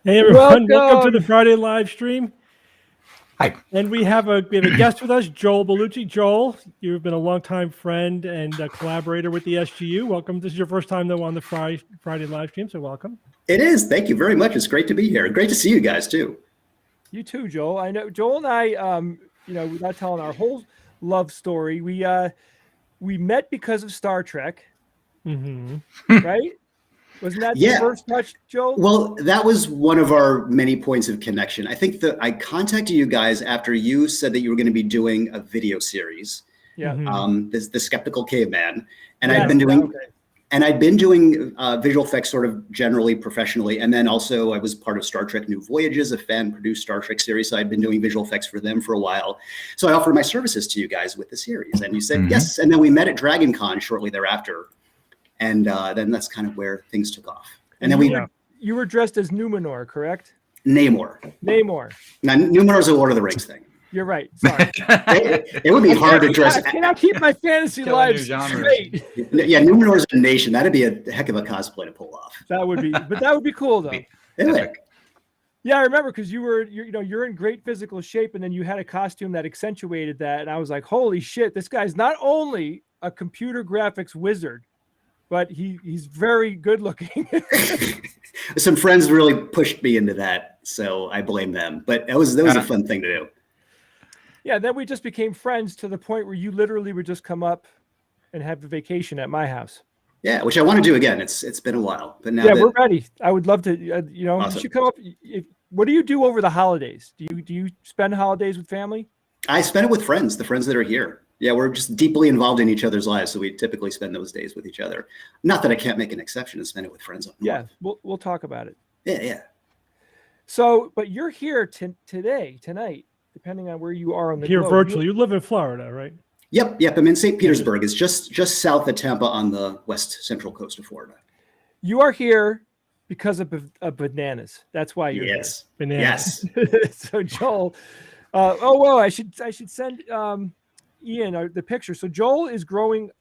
Hey everyone, welcome to the Friday live stream. Hi. And we have a guest with us, Joel Bellucci. Joel, you've been a longtime friend and a collaborator with the SGU. Welcome. This is your first time though on the Friday live stream, so welcome. It is. Thank you very much. It's great to be here. Great to see you guys too. You too, Joel. I know Joel and I, without telling our whole love story, we met because of Star Trek, right? Wasn't that the first touch, Joel? Well, that was one of our many points of connection. I think that I contacted you guys after you said that you were going to be doing a video series. Yeah. The Skeptical Caveman, and I'd been doing visual effects sort of generally professionally, and then also I was part of Star Trek New Voyages, a fan-produced Star Trek series. So I'd been doing visual effects for them for a while. So I offered my services to you guys with the series, and you said yes. And then we met at Dragon Con shortly thereafter. And then that's kind of where things took off. And then you were dressed as Numenor, correct? Namor. Now, Numenor's a Lord of the Rings thing. You're right. Sorry. it would be hard to dress. I cannot keep my fantasy life straight. Yeah, Numenor's a nation. That'd be a heck of a cosplay to pull off. That would be cool though. Yeah, I remember because you're in great physical shape, and then you had a costume that accentuated that, and I was like, holy shit, this guy's not only a computer graphics wizard, but he's very good looking. Some friends really pushed me into that, so I blame them. But that was a fun thing to do. Yeah, then we just became friends to the point where you literally would just come up and have a vacation at my house. Yeah, which I want to do again. It's been a while, but now we're ready. I would love to. Awesome. You should come up. What do you do over the holidays? Do you spend holidays with family? I spend it with friends, the friends that are here. Yeah, we're just deeply involved in each other's lives, so we typically spend those days with each other. Not that I can't make an exception and spend it with friends. Yeah, we'll talk about it. Yeah. So, but you're here tonight, depending on where you are on the globe. Virtually. You live in Florida, right? Yep. I'm in St. Petersburg. It's just south of Tampa on the west central coast of Florida. You are here because of bananas. That's why you're here. Bananas. Yes. So, Joel. I should send Ian the picture. So Joel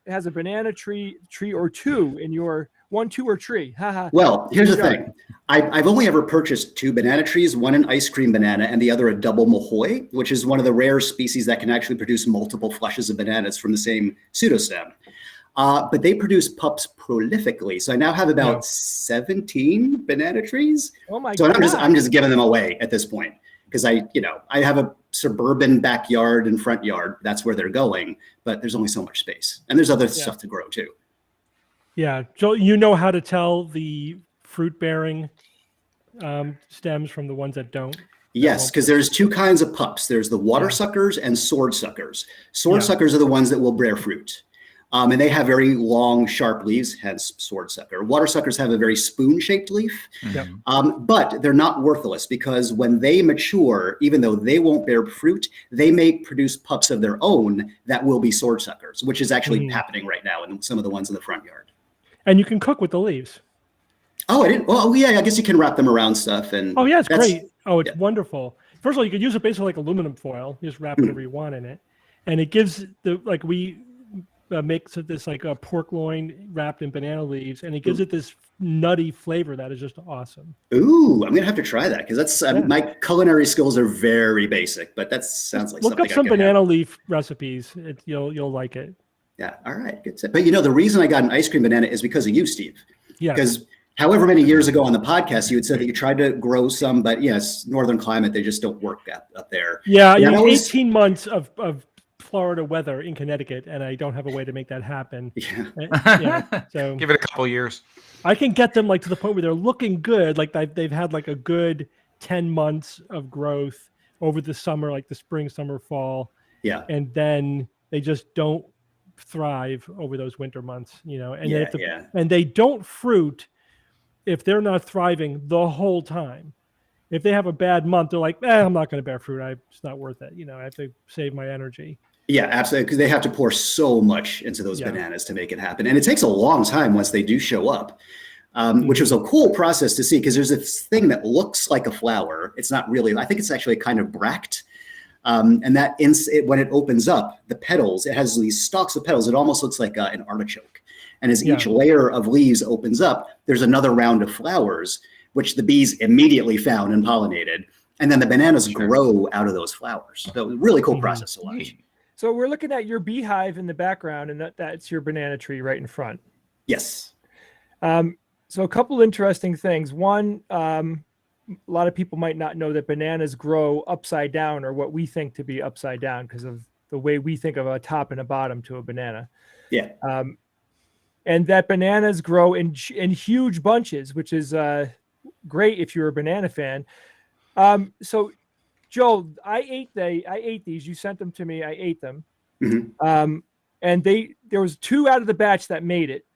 has a banana tree or two in your 1, 2, or tree. Well, here's the thing. I've only ever purchased 2 banana trees, one an ice cream banana and the other a double Mahoy, which is one of the rare species that can actually produce multiple flushes of bananas from the same pseudostem. But they produce pups prolifically. So I now have about 17 banana trees. Oh my God. So I'm just giving them away at this point because I have a suburban backyard and front yard. That's where they're going, but there's only so much space, and there's other stuff to grow too. Yeah, Joel, you know how to tell the fruit-bearing stems from the ones that don't? Yes, because there's two kinds of pups. There's the water suckers and sword suckers. Sword suckers are the ones that will bear fruit. And they have very long, sharp leaves, hence sword sucker. Water suckers have a very spoon-shaped leaf, but they're not worthless because when they mature, even though they won't bear fruit, they may produce pups of their own that will be sword suckers, which is actually happening right now in some of the ones in the front yard. And you can cook with the leaves. Oh, I didn't. Well, yeah, I guess you can wrap them around stuff. And oh, yeah, it's great. Oh, it's wonderful. First of all, you could use it basically like aluminum foil. You just wrap whatever you want in it, and it gives we makes it this like a pork loin wrapped in banana leaves, and it gives it this nutty flavor that is just awesome. Ooh, I'm gonna have to try that because that's my culinary skills are very basic, but that sounds like look up some banana leaf recipes. You'll like it. Yeah. All right. Good. But the reason I got an ice cream banana is because of you, Steve. Yeah. Because however many years ago on the podcast, you had said that you tried to grow some, but yes, northern climate, they just don't work up there. Yeah. 18 months of Florida weather in Connecticut, and I don't have a way to make that happen. So give it a couple years. I can get them like to the point where they're looking good, like they've had like a good 10 months of growth over the summer, like the spring, summer, fall. Yeah. And then they just don't thrive over those winter months, and and they don't fruit if they're not thriving the whole time. If they have a bad month, they're like, I'm not going to bear fruit. It's not worth it. I have to save my energy. Yeah, absolutely. Because they have to pour so much into those bananas to make it happen. And it takes a long time once they do show up, which was a cool process to see because there's this thing that looks like a flower. It's not really, I think it's actually kind of bract. And that when it opens up, the petals, it has these stalks of petals. It almost looks like an artichoke. And as each layer of leaves opens up, there's another round of flowers, which the bees immediately found and pollinated. And then the bananas grow out of those flowers. So it was a really cool process to watch. So we're looking at your beehive in the background, and that's your banana tree right in front. Yes. So a couple interesting things. One, a lot of people might not know that bananas grow upside down, or what we think to be upside down, because of the way we think of a top and a bottom to a banana. Yeah. And that bananas grow in huge bunches, which is great if you're a banana fan. So Joel, I ate these. You sent them to me. I ate them. Mm-hmm. And there was 2 out of the batch that made it.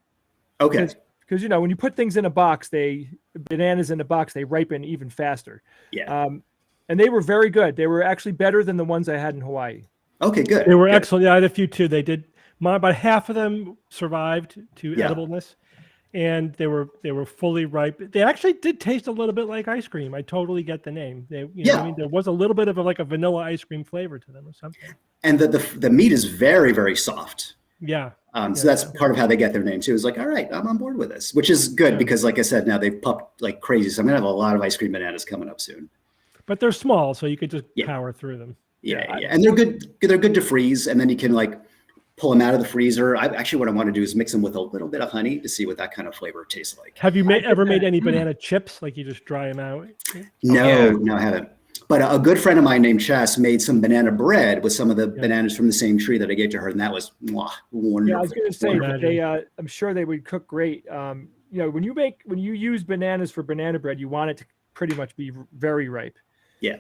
Okay. Because when you put things in a box, bananas in a box, they ripen even faster. Yeah. And they were very good. They were actually better than the ones I had in Hawaii. Okay, good. They were excellent. Yeah, I had a few too. They did. About half of them survived to edibleness, and they were fully ripe. They actually did taste a little bit like ice cream. I totally get the name. There was a little bit of a vanilla ice cream flavor to them or something. And the meat is very, very soft. Yeah. So that's part of how they get their name too. It's like, all right, I'm on board with this, which is good because, like I said, now they've pupped like crazy. So I'm gonna have a lot of ice cream bananas coming up soon. But they're small, so you could just power through them. Yeah, and they're good. They're good to freeze, and then you can like pull them out of the freezer. What I want to do is mix them with a little bit of honey to see what that kind of flavor tastes like. Have you ever made any banana chips? Like you just dry them out? No, I haven't. But a good friend of mine named Chess made some banana bread with some of the bananas from the same tree that I gave to her, and that was wonderful. Yeah, I was going to say that I'm sure they would cook great. When you use bananas for banana bread, you want it to pretty much be very ripe. Yeah.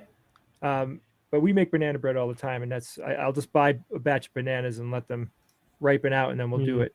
But we make banana bread all the time, and I'll just buy a batch of bananas and let them ripen out, and then we'll do it.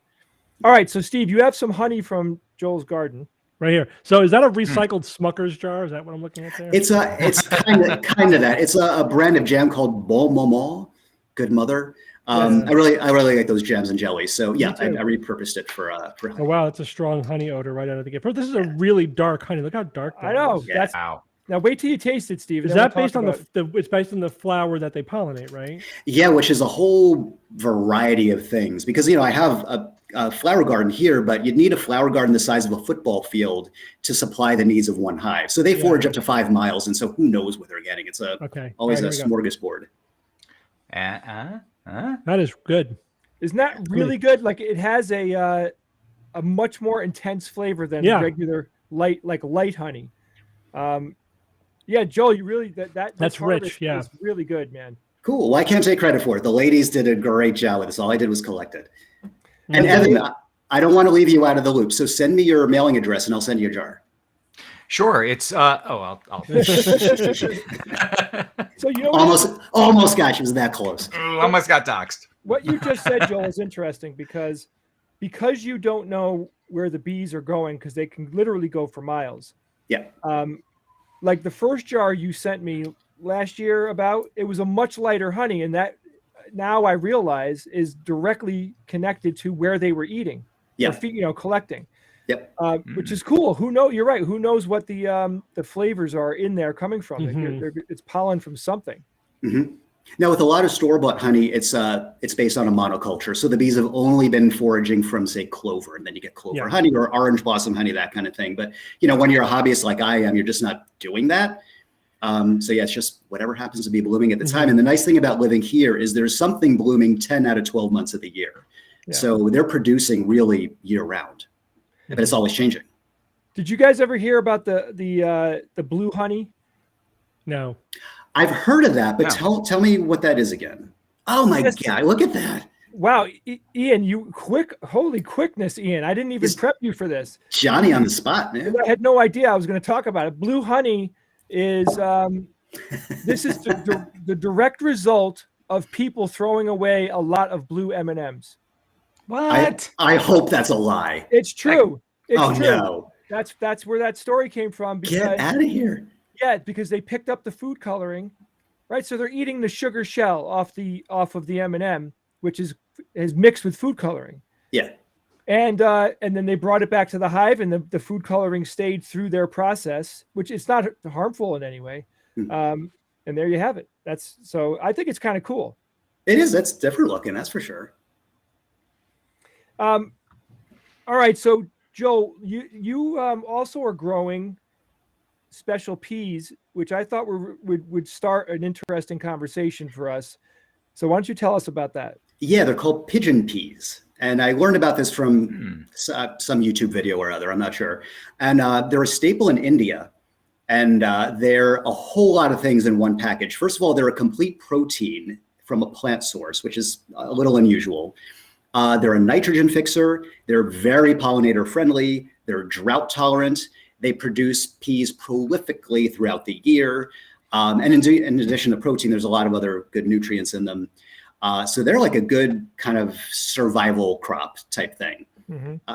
All right, so Steve, you have some honey from Joel's garden. Right here. So is that a recycled Smucker's jar? Is that what I'm looking at there? It's kind of that. It's a brand of jam called Bon Maman, Good Mother. I really like those jams and jellies. So yeah, I repurposed it for honey. Oh wow, it's a strong honey odor right out of the gate. But this is a really dark honey. Look how dark that I know. is. That's wow. Now wait till you taste it, Steve. Is that based on it's based on the flower that they pollinate, right? Yeah, which is a whole variety of things. Because I have a flower garden here, but you'd need a flower garden the size of a football field to supply the needs of one hive. So they forage up to 5 miles, and so who knows what they're getting? It's always a smorgasbord. That is good. Isn't that really good? Like it has a much more intense flavor than regular light honey. Yeah, Joel, you really that's rich. Yeah, is really good, man. Cool. Well, I can't take credit for it. The ladies did a great job with this. All I did was collect it. And Evan, I don't want to leave you out of the loop. So send me your mailing address and I'll send you a jar. Sure. It's I'll So you know almost got you. Was that close? Almost got doxxed. What you just said, Joel, is interesting because you don't know where the bees are going because they can literally go for miles. Yeah. Like the first jar you sent me last year it was a much lighter honey, and that now I realize is directly connected to where they were eating. Yeah. Or, collecting. Yep. Which is cool. You're right. Who knows what the flavors are in there coming from? It's pollen from something. Mm-hmm. Now, with a lot of store-bought honey, it's based on a monoculture. So the bees have only been foraging from, say, clover, and then you get clover honey or orange blossom honey, that kind of thing. But when you're a hobbyist like I am, you're just not doing that. So yeah, it's just whatever happens to be blooming at the time. And the nice thing about living here is there's something blooming 10 out of 12 months of the year. Yeah. So they're producing really year round, but it's always changing. Did you guys ever hear about the blue honey? No. I've heard of that, but tell me what that is again. Oh my God, look at that. Wow, Ian, holy quickness, Ian. I didn't even prep you for this. Johnny on the spot, man. I had no idea I was going to talk about it. Blue honey is this is the direct result of people throwing away a lot of blue M&Ms. What? I hope that's a lie. It's true. It's true. No. That's where that story came from. Get out of here. Yeah, because they picked up the food coloring, right? So they're eating the sugar shell off of the M&M, which is mixed with food coloring. Yeah. And then they brought it back to the hive, and the food coloring stayed through their process, which is not harmful in any way. And there you have it. So I think it's kind of cool. It is. That's different looking. That's for sure. All right. So Joe, you also are growing special peas, which I thought would start an interesting conversation for us. So why don't you tell us about that? Yeah, they're called pigeon peas. And I learned about this from some YouTube video or other, I'm not sure. And they're a staple in India. And they're a whole lot of things in one package. First of all, they're a complete protein from a plant source, which is a little unusual. They're a nitrogen fixer. They're very pollinator friendly. They're drought tolerant. They produce peas prolifically throughout the year. And in addition to protein, there's a lot of other good nutrients in them. So they're like a good kind of survival crop type thing.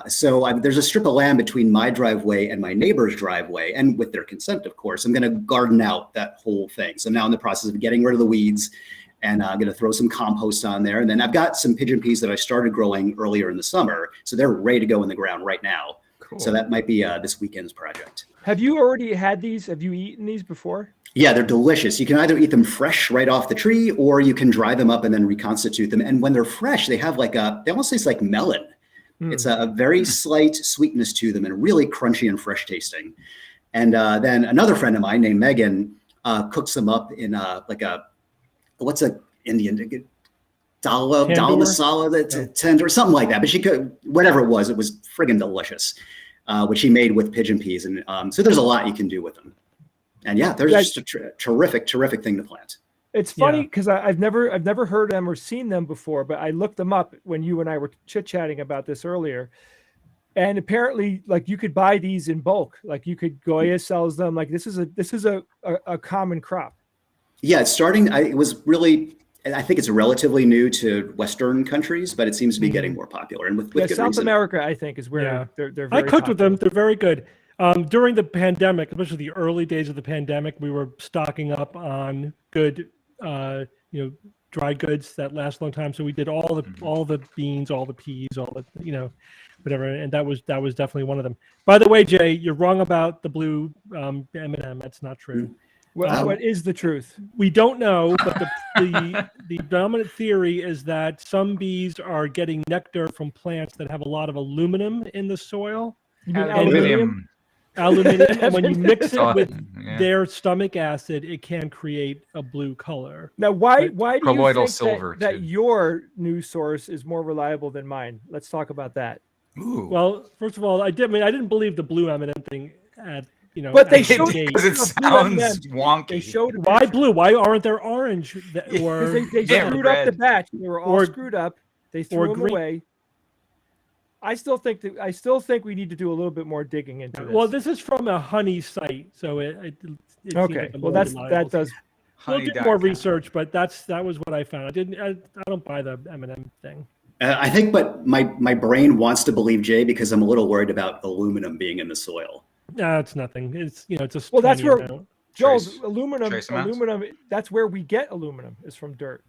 So there's a strip of land between my driveway and my neighbor's driveway. And with their consent, of course, I'm going to garden out that whole thing. So now I'm in the process of getting rid of the weeds, and I'm going to throw some compost on there. And then I've got some pigeon peas that I started growing earlier in the summer. So they're ready to go in the ground right now. Cool. So that might be this weekend's project. Have you already had these? Have you eaten these before? Yeah, they're delicious. You can either eat them fresh right off the tree, or you can dry them up and then reconstitute them. And when they're fresh, they have they almost taste like melon. It's a very slight sweetness to them and really crunchy and fresh tasting. And then another friend of mine named Megan cooks them up in what's a Indian dal masala, that's tender, something like that. But she could, whatever it was friggin' delicious, which she made with pigeon peas. And so there's a lot you can do with them. And yeah, they're just a terrific thing to plant. It's funny because I've never heard them or seen them before, but I looked them up when you and I were chit-chatting about this earlier. And apparently, like, you could buy these in bulk. Like, you could, Goya sells them. Like, this is a common crop. Yeah, it's starting. It was really, I think it's relatively new to Western countries, but it seems to be getting more popular. And with good South reason. America, I think, is where they're very I cooked popular. with them. They're very good. During the pandemic, especially the early days of the pandemic, we were stocking up on good, dry goods that last a long time. So we did all the beans, all the peas, all the, whatever. And that was definitely one of them. By the way, Jay, you're wrong about the blue M&M. That's not true. What is the truth? We don't know, but the dominant theory is that some bees are getting nectar from plants that have a lot of aluminum in the soil. You mean Aluminum. And when you mix it with their stomach acid, it can create a blue color. Now, why do you think silver that your news source is more reliable than mine? Let's talk about that. Ooh. Well, first of all, I didn't believe the blue M&M thing at But they showed because it sounds wonky. They showed why blue? Why aren't there orange? Or they screwed up the batch. They were all screwed up. They threw them away. I still think we need to do a little bit more digging into this. Well, this is from a honey site, so it okay. Well, that does. We'll do more research, but that was what I found. I don't buy the M&M thing. I think, but my brain wants to believe Jay because I'm a little worried about aluminum being in the soil. No, it's nothing. It's it's a that's where amount. Joel's aluminum. That's where we get aluminum is from dirt.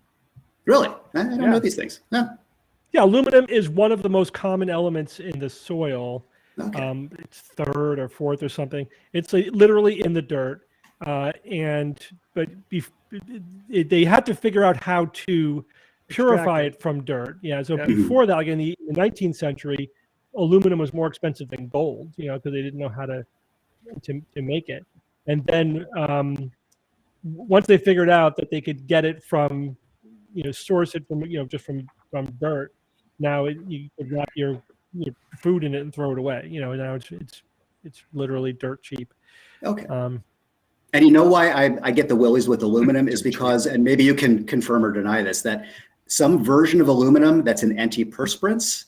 Really, I don't know these things. No. Yeah, aluminum is one of the most common elements in the soil. Okay. It's third or fourth or something. It's literally in the dirt, but they had to figure out how to purify it from dirt. Yeah. So before that, like in the 19th century, aluminum was more expensive than gold. Because they didn't know how to make it. And then once they figured out that they could get it from, source it from, just from dirt. Now you could wrap your food in it and throw it away. Now it's literally dirt cheap. Okay. And you know why I get the willies with aluminum is because, and maybe you can confirm or deny this, that some version of aluminum that's an antiperspirant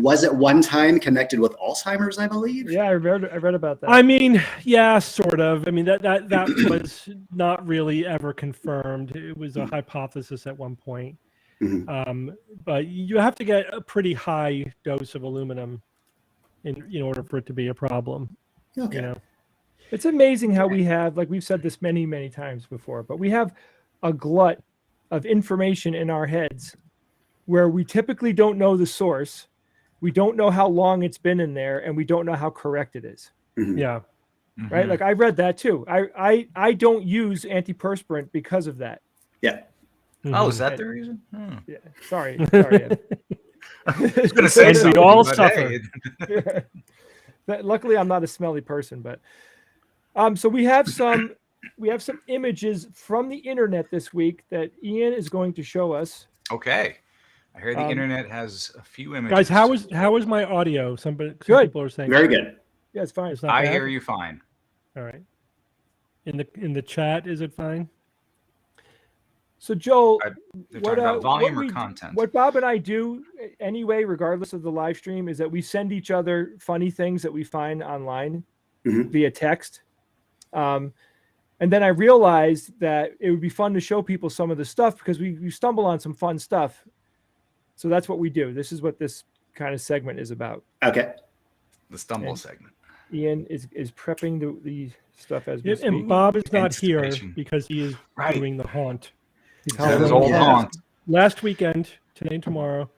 was at one time connected with Alzheimer's, I believe. Yeah, I read about that. I mean, yeah, sort of. I mean that was not really ever confirmed. It was a hypothesis at one point. But you have to get a pretty high dose of aluminum in order for it to be a problem. Okay. It's amazing how we have, like we've said this many, many times before, but we have a glut of information in our heads where we typically don't know the source, we don't know how long it's been in there, and we don't know how correct it is. Yeah. Right? Like I read that too. I don't use antiperspirant because of that. Yeah. Oh, is that the reason? Yeah. Sorry. I was going to say something. We all suffer. Hey. Luckily, I'm not a smelly person, but so we have some images from the internet this week that Ian is going to show us. Okay. I hear the internet has a few images. Guys, how is my audio? Some people are saying very good. Yeah, it's fine. It's not I bad. hear you fine. All right. In the chat, is it fine? So Joel, what about volume or content? What Bob and I do anyway, regardless of the live stream, is that we send each other funny things that we find online via text. And then I realized that it would be fun to show people some of the stuff because we stumble on some fun stuff. So that's what we do. This is what this kind of segment is about. Okay. The stumble segment. Ian is prepping the stuff as we speak. And Bob is not here because he is doing the haunt. His old haunt. Last weekend, today and tomorrow.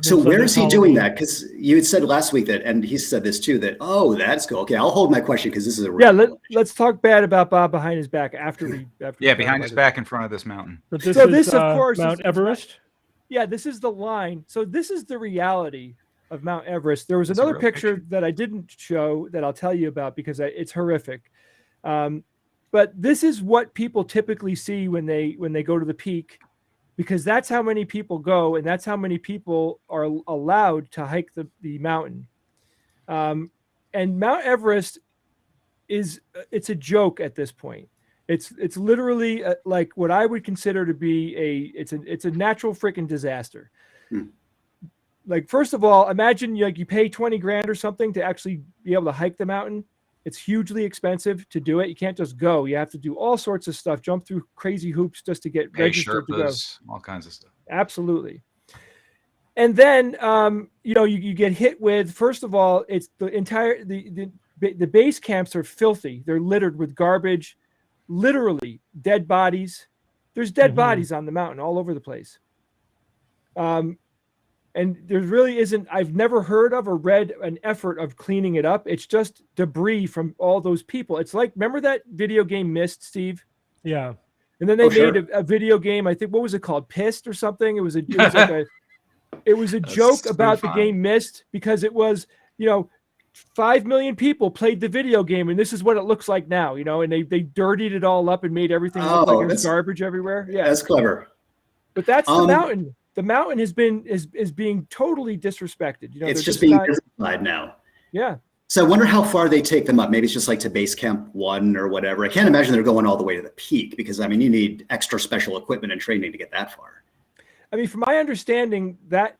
So where is he doing that? Because you had said last week that, and he said this too, that, that's cool. Okay, I'll hold my question because this is a let's talk bad about Bob behind his back after behind his back in front of this mountain. But this of course Mount Everest. This is the line. So this is the reality of Mount Everest. There was another picture that I didn't show that I'll tell you about because it's horrific. But this is what people typically see when they go to the peak, because that's how many people go and that's how many people are allowed to hike the mountain. And Mount Everest it's a joke at this point. It's literally like what I would consider to be it's a natural freaking disaster. Like, first of all, imagine you pay 20 grand or something to actually be able to hike the mountain. It's hugely expensive to do it. You can't just go. You have to do all sorts of stuff, jump through crazy hoops just to get registered to go. All kinds of stuff. Absolutely. And then, you get hit with, first of all, it's the entire, the base camps are filthy. They're littered with garbage, literally dead bodies. There's dead bodies on the mountain all over the place. And there really isn't, I've never heard of or read an effort of cleaning it up. It's just debris from all those people. It's like, remember that video game Myst, Steve? Yeah. And then they made a video game, I think, what was it called? Pissed or something? It was a joke about the game Myst because it was, 5 million people played the video game and this is what it looks like now, and they dirtied it all up and made everything look like it was garbage everywhere. Yeah. That's clever. But that's the mountain. The mountain is being totally disrespected. It's just being justified now. Yeah. So I wonder how far they take them up. Maybe it's just like to base camp 1 or whatever. I can't imagine they're going all the way to the peak because, I mean, you need extra special equipment and training to get that far. I mean, from my understanding, that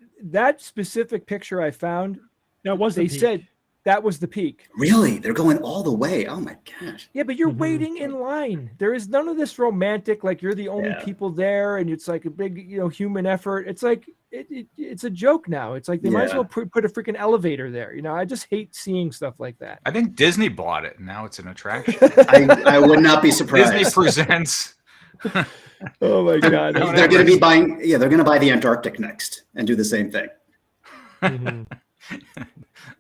specific picture I found, they said that was the peak. Really? They're going all the way? Oh my gosh. Yeah, but you're waiting in line. There is none of this romantic, like you're the only people there and it's like a big, human effort. It's like, it's a joke now. It's like they might as well put a freaking elevator there. I just hate seeing stuff like that. I think Disney bought it, and now it's an attraction. I would not be surprised. Disney presents. Oh my God! They're going to be buying. Yeah, they're going to buy the Antarctic next and do the same thing.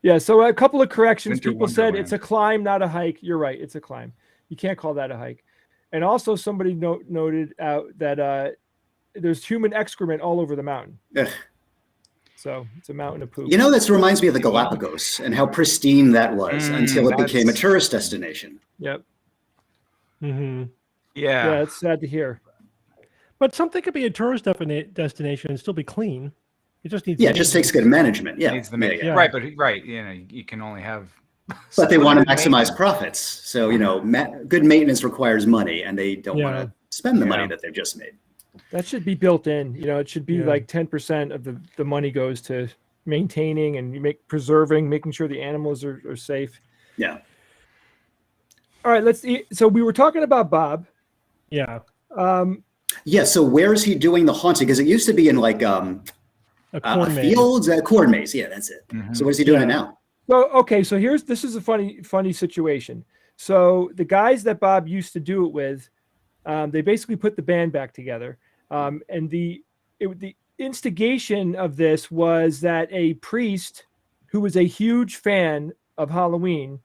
Yeah. So a couple of corrections. People said it's a climb, not a hike. You're right. It's a climb. You can't call that a hike. And also, somebody noted out that there's human excrement all over the mountain. Ugh. So it's a mountain of poop. This reminds me of the Galapagos and how pristine that was until it became a tourist destination. Yep. Yeah, it's sad to hear. But something could be a tourist destination and still be clean. It just needs. Yeah, it just takes good management. Yeah, right. But you can only have. But they want to maximize profits, so good maintenance requires money, and they don't want to spend the money that they've just made. That should be built in. It should be like 10% of the money goes to maintaining and preserving, making sure the animals are safe. Yeah. All right, so we were talking about Bob. Yeah. So where is he doing the haunting? Because it used to be in like fields, corn maze. Yeah, that's it. So what is he doing it now? So okay, so this is a funny situation. So the guys that Bob used to do it with, they basically put the band back together. And the instigation of this was that a priest who was a huge fan of Halloween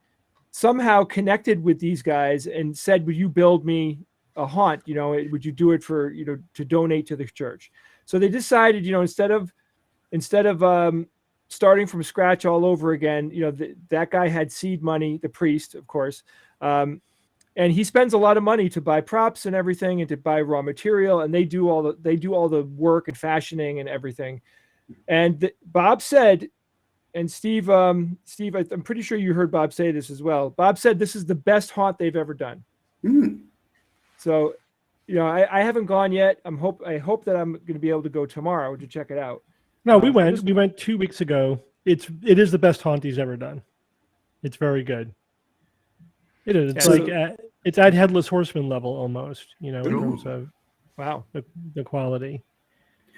somehow connected with these guys and said, "Would you build me a haunt? Would you do it for to donate to the church?" So they decided, instead of starting from scratch all over again, that guy had seed money, the priest, of course. And he spends a lot of money to buy props and everything and to buy raw material. And they do all the work and fashioning and everything. And Bob said, and Steve, I'm pretty sure you heard Bob say this as well. Bob said, this is the best haunt they've ever done. So, I haven't gone yet. I hope that I'm going to be able to go tomorrow to check it out. No, we went 2 weeks ago. It is the best haunt he's ever done. It's very good. It is. It's it's at Headless Horseman level almost, in terms of the quality.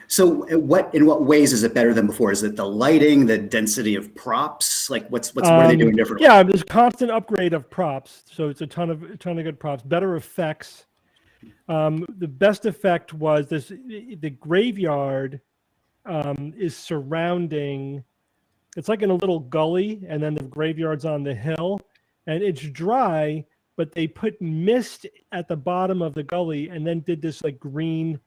So in what ways is it better than before? Is it the lighting, the density of props? Like what are they doing differently? Yeah, there's constant upgrade of props. So it's a ton of good props, better effects. The best effect was the graveyard is surrounding. It's like in a little gully, and then the graveyard's on the hill, and it's dry, but they put mist at the bottom of the gully and then did this like green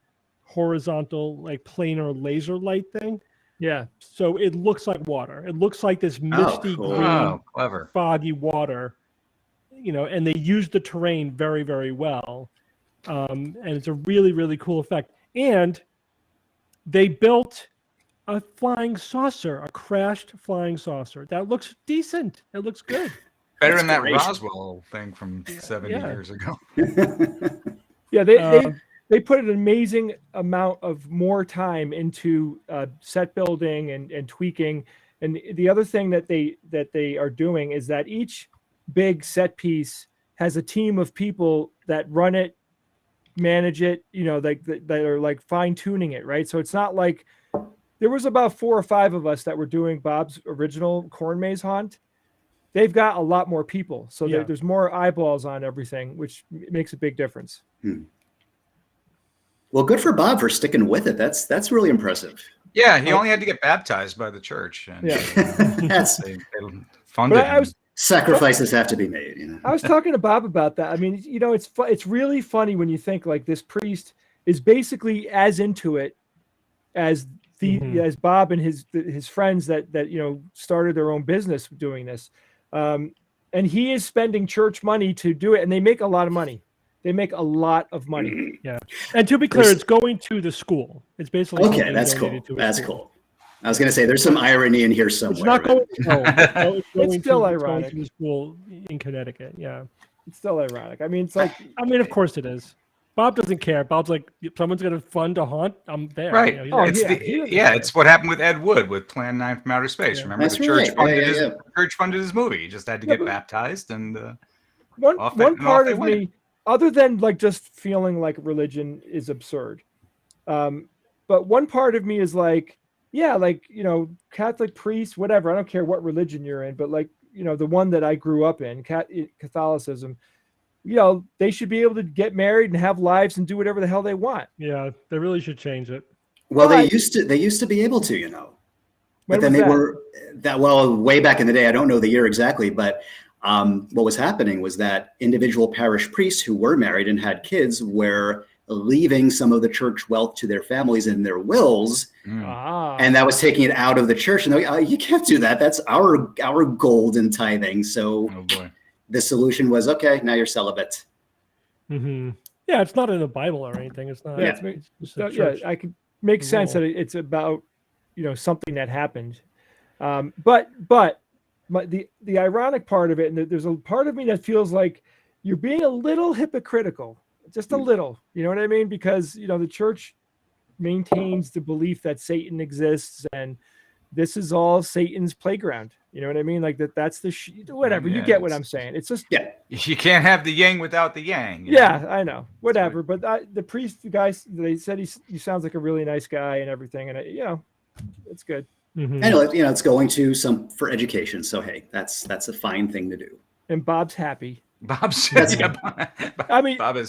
horizontal, like planar laser light thing. Yeah. So it looks like water. It looks like this misty green, clever, foggy water, and they used the terrain very, very well. And it's a really, really cool effect. And they built a flying saucer, a crashed flying saucer. That looks decent. It looks good. Better than that Roswell thing from 70 years ago. Yeah, they put an amazing amount of more time into set building and tweaking. And the other thing that they are doing is that each big set piece has a team of people that run it, manage it, that are like fine tuning it, right? So it's not like there was about 4 or 5 of us that were doing Bob's original corn maze haunt. They've got a lot more people, so there's more eyeballs on everything, which makes a big difference. Well, good for Bob for sticking with it. That's really impressive. Yeah, he only had to get baptized by the church. And, they funded him. Sacrifices have to be made. I was talking to Bob about that. I mean, it's really funny when you think like this priest is basically as into it as as Bob and his friends that started their own business doing this. And he is spending church money to do it, and they make a lot of money. They make a lot of money. Yeah. And to be clear, it's going to the school. It's basically okay. That's cool. That's cool. I was going to say there's some irony in here somewhere. It's not going to It's still ironic. It's going to the school in Connecticut. Yeah. It's still ironic. I mean, it's like, of course it is. Bob doesn't care. Bob's like, if someone's got a fun to haunt, I'm there. Right. You know, It's what happened with Ed Wood with Plan 9 from Outer Space. Remember, That's the church right. church funded his movie. He just had to get baptized, and one part of me, other than like just feeling like religion is absurd, but one part of me is like, yeah, like, you know, Catholic priests, whatever. I don't care what religion you're in, but like, you know, the one that I grew up in, Catholicism, you know, they should be able to get married and have lives and do whatever the hell they want. Yeah, they really should change it. Well, they used to be able to, you know. But then way back in the day, I don't know the year exactly, but what was happening was that individual parish priests who were married and had kids were leaving some of the church wealth to their families in their wills, and that was taking it out of the church. And they're like, you can't do that. That's our gold in tithing. So the solution was, okay, now you're celibate. Mm-hmm. Yeah, it's not in the Bible or anything. It's not. I could make sense that it's about, you know, something that happened. But the ironic part of it, and there's a part of me that feels like you're being a little hypocritical, just a little, you know what I mean? Because, you know, the church maintains the belief that Satan exists and this is all Satan's playground. You know what I mean? Like that's the whatever. You get what I'm saying. It's just, you can't have the yang without the yang. Yeah, I know. Whatever. But the priest guys, they said he sounds like a really nice guy and everything. And you know, it's good. Mm-hmm. And you know, it's going to for education. So hey, that's a fine thing to do. And Bob's happy. Bob is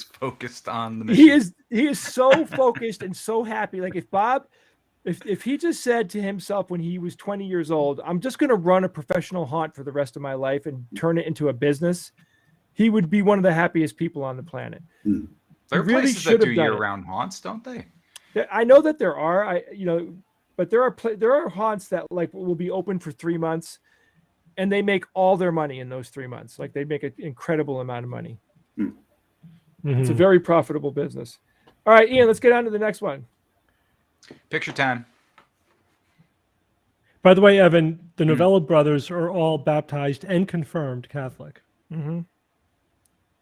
focused on the mission. He is so focused and so happy. Like if he just said to himself when he was 20 years old, I'm just going to run a professional haunt for the rest of my life and turn it into a business, he would be one of the happiest people on the planet. There are places that do year-round haunts, don't they? I know that there are. But there are haunts that like will be open for 3 months. And they make all their money in those 3 months. Like they make an incredible amount of money. Mm-hmm. It's a very profitable business. All right, Ian, let's get on to the next one. Picture time. By the way, Evan, the Novello brothers are all baptized and confirmed Catholic. Mm-hmm.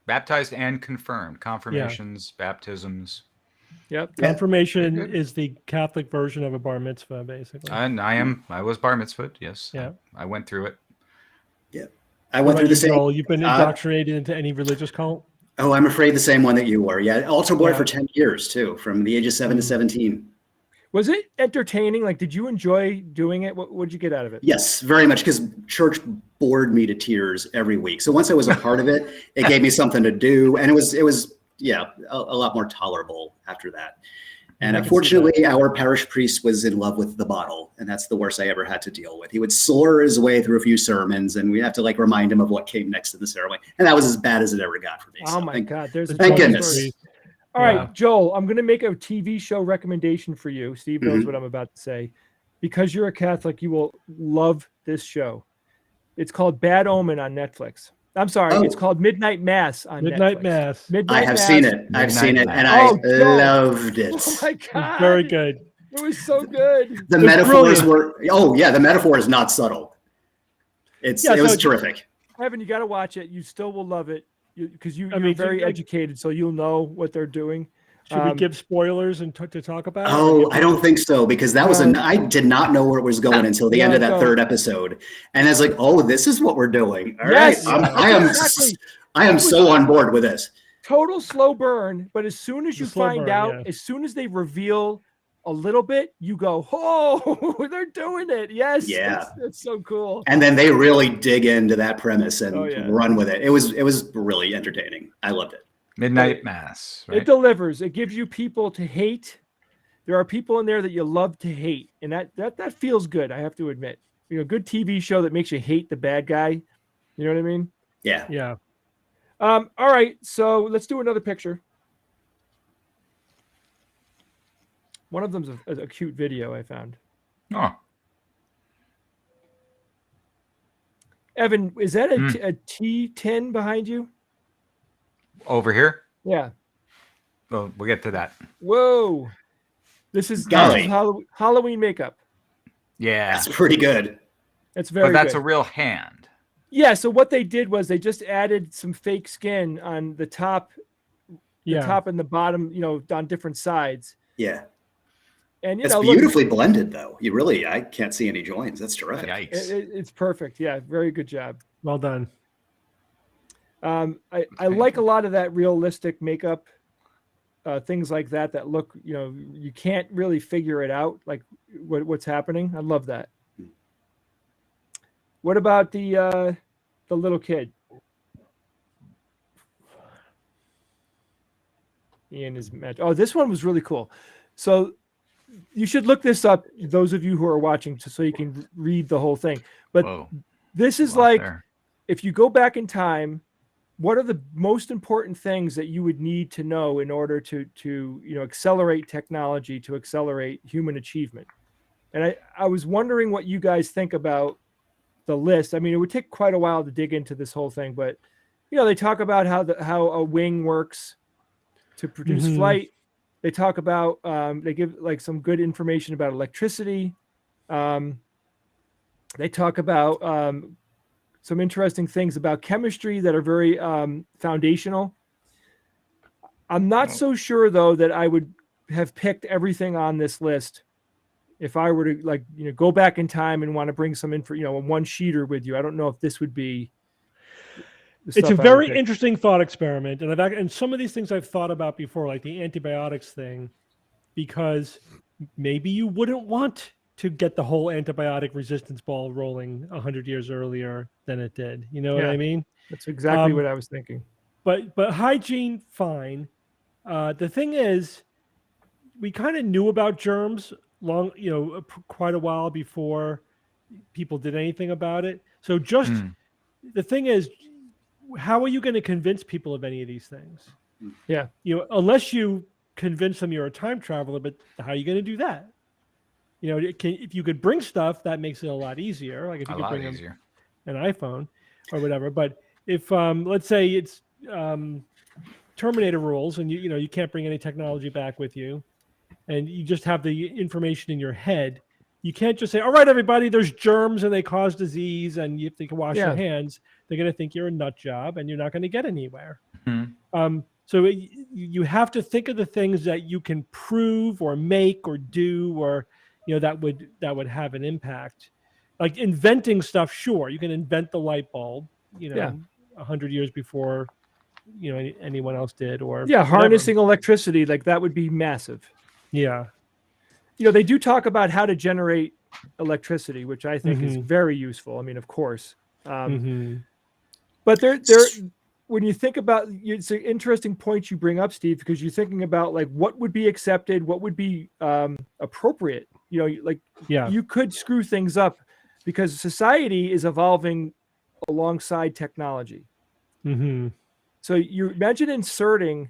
Baptized and confirmed. Confirmations, baptisms. Yep. Confirmation is the Catholic version of a bar mitzvah, basically. And I was bar mitzvahed, yes. Yeah. I went through it. Yeah. I went through the same. Joel, you've been indoctrinated into any religious cult? Oh, I'm afraid the same one that you were. Yeah. Altar boy for 10 years too, from the age of 7 to 17. Was it entertaining? Like, did you enjoy doing it? What did you get out of it? Yes, very much, because church bored me to tears every week. So once I was a part of it, it gave me something to do. And it was a lot more tolerable after that. And unfortunately, our parish priest was in love with the bottle, and that's the worst I ever had to deal with. He would slur his way through a few sermons, and we have to like remind him of what came next to the ceremony. And that was as bad as it ever got for me. Oh my God! Thank goodness. All right, Joel, I'm going to make a TV show recommendation for you. Steve knows what I'm about to say. Because you're a Catholic, you will love this show. It's called Bad Omen on Netflix. I'm sorry, it's called Midnight Mass on Midnight Netflix. Mass. I have seen it. I've seen it, and I loved it. Oh my God. It's very good. It was so good. The metaphors were, the metaphor is not subtle. It was terrific. Evan, you got to watch it. You still will love it because you're very educated, so you'll know what they're doing. Should we give spoilers and to talk about? Oh, I don't think so, because that was I did not know where it was going until the end of that third episode, and I was like, "Oh, this is what we're doing." All right, I am so on board with this. Total slow burn, but as soon as you find out, as soon as they reveal a little bit, you go, "Oh, they're doing it!" Yes, it's so cool. And then they really dig into that premise and run with it. It was really entertaining. I loved it. Midnight Mass. Right? It delivers. It gives you people to hate. There are people in there that you love to hate, and that feels good. I have to admit, good TV show that makes you hate the bad guy. You know what I mean? Yeah. Yeah. All right. So let's do another picture. One of them's a cute video I found. Oh. Evan, is that a T10 behind you? Over here? Yeah. Well, we'll get to that. Whoa. This is Halloween makeup. Yeah. That's pretty good. It's very But that's good. a real hand. Yeah, so what they did was they just added some fake skin on the top, top and the bottom, on different sides. Yeah. And it's beautifully blended, though. I can't see any joins. That's terrific. Yikes. It's perfect. Yeah, very good job. Well done. I like a lot of that realistic makeup, things like that look, you can't really figure it out, like what's happening. I love that. What about the little kid? Ian is match. Oh, this one was really cool. So you should look this up, those of you who are watching, so you can read the whole thing. But this is like, if you go back in time, what are the most important things that you would need to know in order to accelerate technology, to accelerate human achievement? And I was wondering what you guys think about the list. I mean, it would take quite a while to dig into this whole thing, but they talk about how a wing works to produce flight. They talk about they give like some good information about electricity. They talk about some interesting things about chemistry that are very foundational. I'm not so sure, though, that I would have picked everything on this list if I were to go back in time and want to bring some info, a one-sheeter with you. I don't know if this would be. It's a very interesting thought experiment, and some of these things I've thought about before, like the antibiotics thing, because maybe you wouldn't want to get the whole antibiotic resistance ball rolling 100 years earlier than it did. You know what I mean? That's exactly what I was thinking. But hygiene, fine. The thing is, we kind of knew about germs quite a while before people did anything about it. So just the thing is, how are you going to convince people of any of these things? Yeah. Unless you convince them you're a time traveler, but how are you going to do that? If you could bring stuff, that makes it a lot easier. Like if you could bring an iPhone or whatever. But if let's say it's Terminator rules, and you can't bring any technology back with you, and you just have the information in your head, you can't just say, "All right, everybody, there's germs and they cause disease, and you have to wash your hands." They're going to think you're a nut job, and you're not going to get anywhere. So you have to think of the things that you can prove or make or do, or that would have an impact. Like inventing stuff, sure, you can invent the light bulb, 100 years before anyone else did, or harnessing electricity, like that would be massive. Yeah. They do talk about how to generate electricity, which I think is very useful. I mean, of course. But when you think about, it's an interesting point you bring up, Steve, because you're thinking about like what would be accepted, what would be appropriate. You could screw things up because society is evolving alongside technology. So you imagine inserting,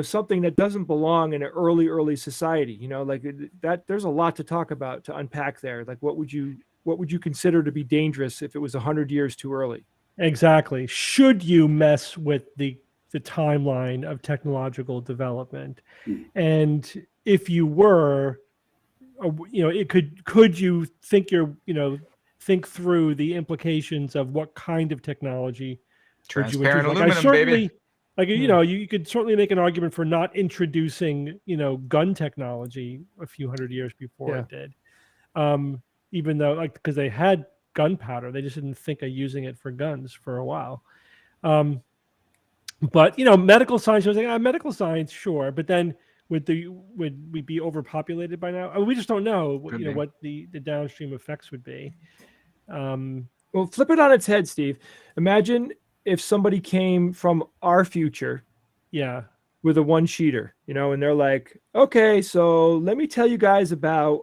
something that doesn't belong in an early society. Like that. There's a lot to talk about, to unpack there. Like what would you consider to be dangerous if it was 100 years too early? Exactly. Should you mess with the timeline of technological development? And if you were, could you think think through the implications of what kind of technology? Transparent aluminum, baby. Like, you could certainly make an argument for not introducing, gun technology a few hundred years before it did. Even though, because they had gunpowder, they just didn't think of using it for guns for a while. But medical science, I was like, medical science, sure, but then would we be overpopulated by now? We just don't know. What the downstream effects would be. Well, flip it on its head, Steve. Imagine if somebody came from our future, with a one-sheeter, and they're like, okay, so let me tell you guys about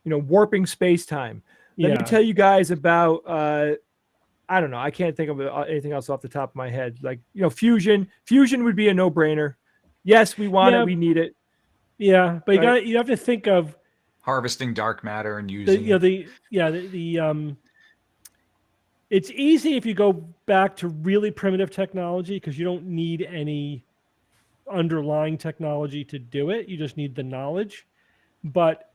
warping space-time. Let me tell you guys about, I don't know. I can't think of anything else off the top of my head. Like, fusion. Fusion would be a no-brainer. Yes, we want it. We need it. Yeah, but you have to think of harvesting dark matter and using it's easy if you go back to really primitive technology because you don't need any underlying technology to do it. You just need the knowledge. But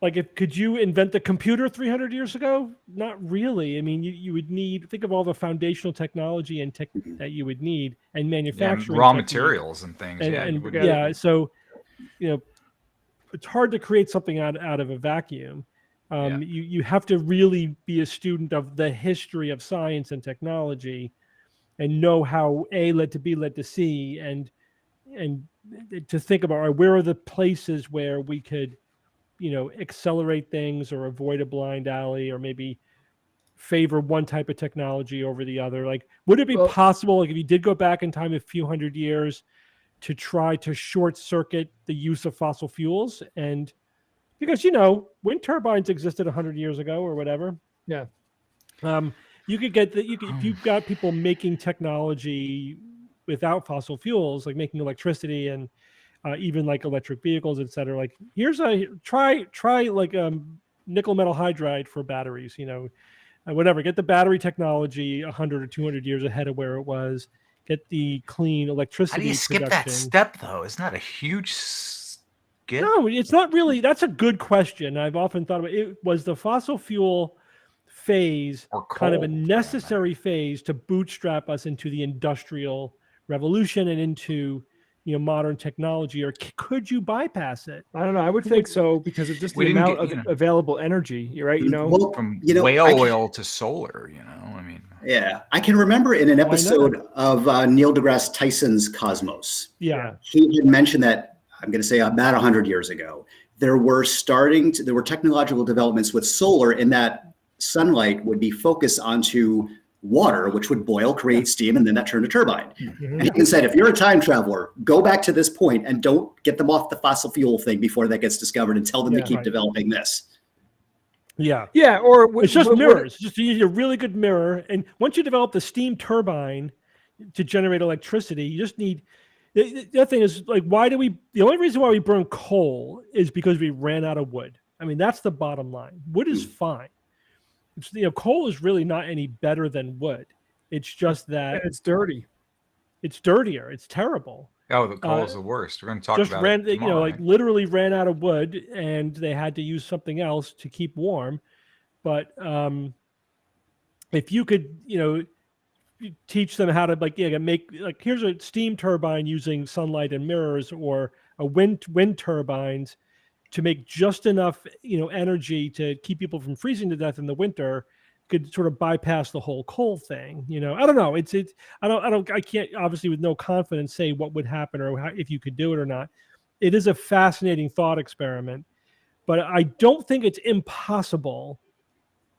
like, could you invent the computer 300 years ago? Not really. I mean, you would think of all the foundational technology and tech that you would need, and manufacturing raw materials and things. So, it's hard to create something out of a vacuum. You have to really be a student of the history of science and technology, and know how A led to B led to C, and to think about where are the places where we could, accelerate things or avoid a blind alley, or maybe favor one type of technology over the other. Like, would it be possible, like, if you did go back in time a few hundred years, to try to short circuit the use of fossil fuels? And because, wind turbines existed 100 years ago or whatever. Yeah. You could get if you've got people making technology without fossil fuels, like making electricity and even like electric vehicles, et cetera. Like, here's a try like nickel metal hydride for batteries, whatever. Get the battery technology 100 or 200 years ahead of where it was. Get the clean electricity. How do you skip production. that step, though? Isn't that a huge skip? No, it's not really. That's a good question. I've often thought about it. Was the fossil fuel phase kind of a necessary phase to bootstrap us into the industrial revolution and into modern technology, or could you bypass it? I don't know. I would think so, because of just the amount of available energy, right? From whale oil to solar, I mean. Yeah, I can remember in an episode of Neil deGrasse Tyson's Cosmos. Yeah, he had mentioned that, I'm going to say about 100 years ago, there were technological developments with solar, in that sunlight would be focused onto water, which would boil, create steam, and then that turned a turbine. Mm-hmm. And he said, if you're a time traveler, go back to this point and don't get them off the fossil fuel thing before that gets discovered, and tell them to keep developing this. Yeah. Or it's just mirrors. Just you need a really good mirror. And once you develop the steam turbine to generate electricity, you just need. The other thing is, like, the only reason why we burn coal is because we ran out of wood. I mean, that's the bottom line. Wood is fine. It's, coal is really not any better than wood. It's just that it's dirty. It's dirtier. It's terrible. Oh, the coal is the worst. We're going to talk about it tomorrow, like, literally ran out of wood, and they had to use something else to keep warm. But if you could, teach them how to make, like, here's a steam turbine using sunlight and mirrors, or a wind turbines to make just enough, energy to keep people from freezing to death in the winter, could sort of bypass the whole coal thing. I don't know. I can't, obviously, with no confidence, say what would happen or if you could do it or not. It is a fascinating thought experiment, but I don't think it's impossible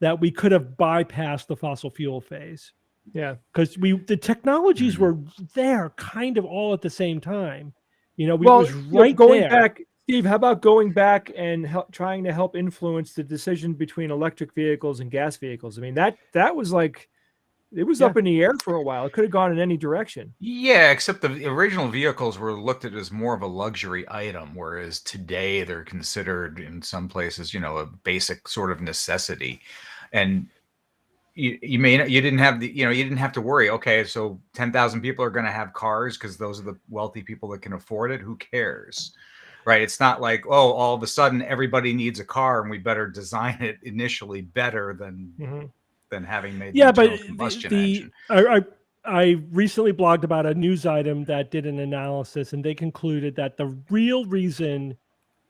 that we could have bypassed the fossil fuel phase. Yeah, because the technologies were there kind of all at the same time. Going there. Back, Steve, how about going back and trying to help influence the decision between electric vehicles and gas vehicles? I mean, that was like, it was up in the air for a while. It could have gone in any direction. Yeah, except the original vehicles were looked at as more of a luxury item, whereas today they're considered in some places, a basic sort of necessity. And you didn't have to worry. Okay, so 10,000 people are going to have cars because those are the wealthy people that can afford it. Who cares? Right. It's not like, all of a sudden everybody needs a car and we better design it initially better than having made the combustion engine. I recently blogged about a news item that did an analysis, and they concluded that the real reason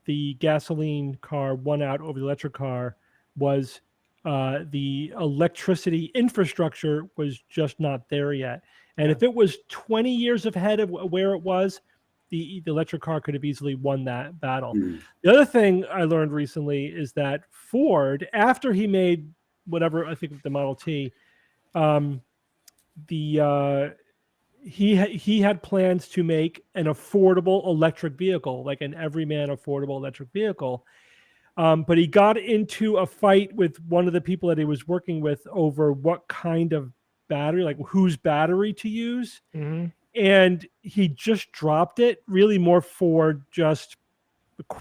the gasoline car won out over the electric car was the electricity infrastructure was just not there yet. And if it was 20 years ahead of where it was, the electric car could have easily won that battle. The other thing I learned recently is that Ford, after he made whatever, I think the Model T, he had plans to make an affordable electric vehicle, like an everyman affordable electric vehicle. But he got into a fight with one of the people that he was working with over what kind of battery, like whose battery to use. And he just dropped it, really more for just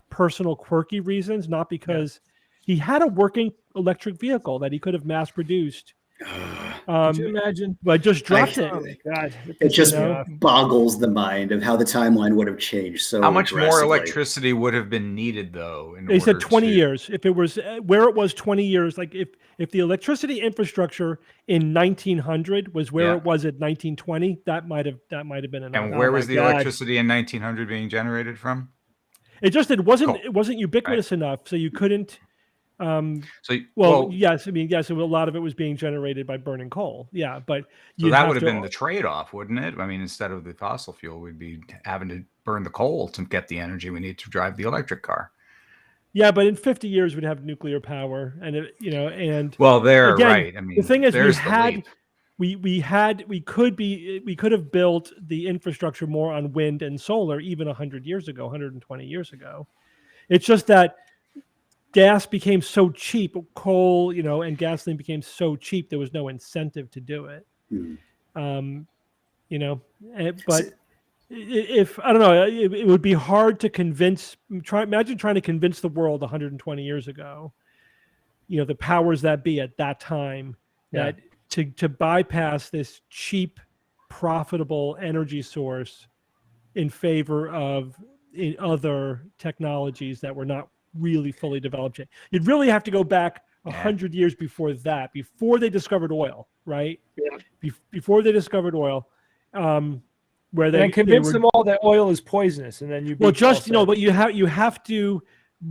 personal quirky reasons, not because he had a working electric vehicle that he could have mass produced Could you imagine? I just dropped it. Oh my God. It just boggles the mind of how the timeline would have changed. So how much more electricity would have been needed, though? They said 20 years. If it was where it was 20 years, like if the electricity infrastructure in 1900 was where it was at 1920, that might have been enough. And where was the electricity in 1900 being generated from? It wasn't ubiquitous enough, so you couldn't. Yes, I mean, yes, a lot of it was being generated by burning coal. Yeah, but so that would have been the trade-off, wouldn't it? I mean, instead of the fossil fuel, we'd be having to burn the coal to get the energy we need to drive the electric car. Yeah, but in 50 years we'd have nuclear power, and right. I mean, the thing is, we could have built the infrastructure more on wind and solar even 100 years ago, 120 years ago. It's just that gas became so cheap, coal, and gasoline became so cheap, there was no incentive to do it. But if I don't know, it would be hard to convince. Imagine trying to convince the world 120 years ago, the powers that be at that time, that to bypass this cheap, profitable energy source in favor of other technologies that were not really fully developed yet. You'd really have to go back 100 years before that, before they discovered oil, right? Yeah. Before they discovered oil, where they convince them all that oil is poisonous, and then but you have to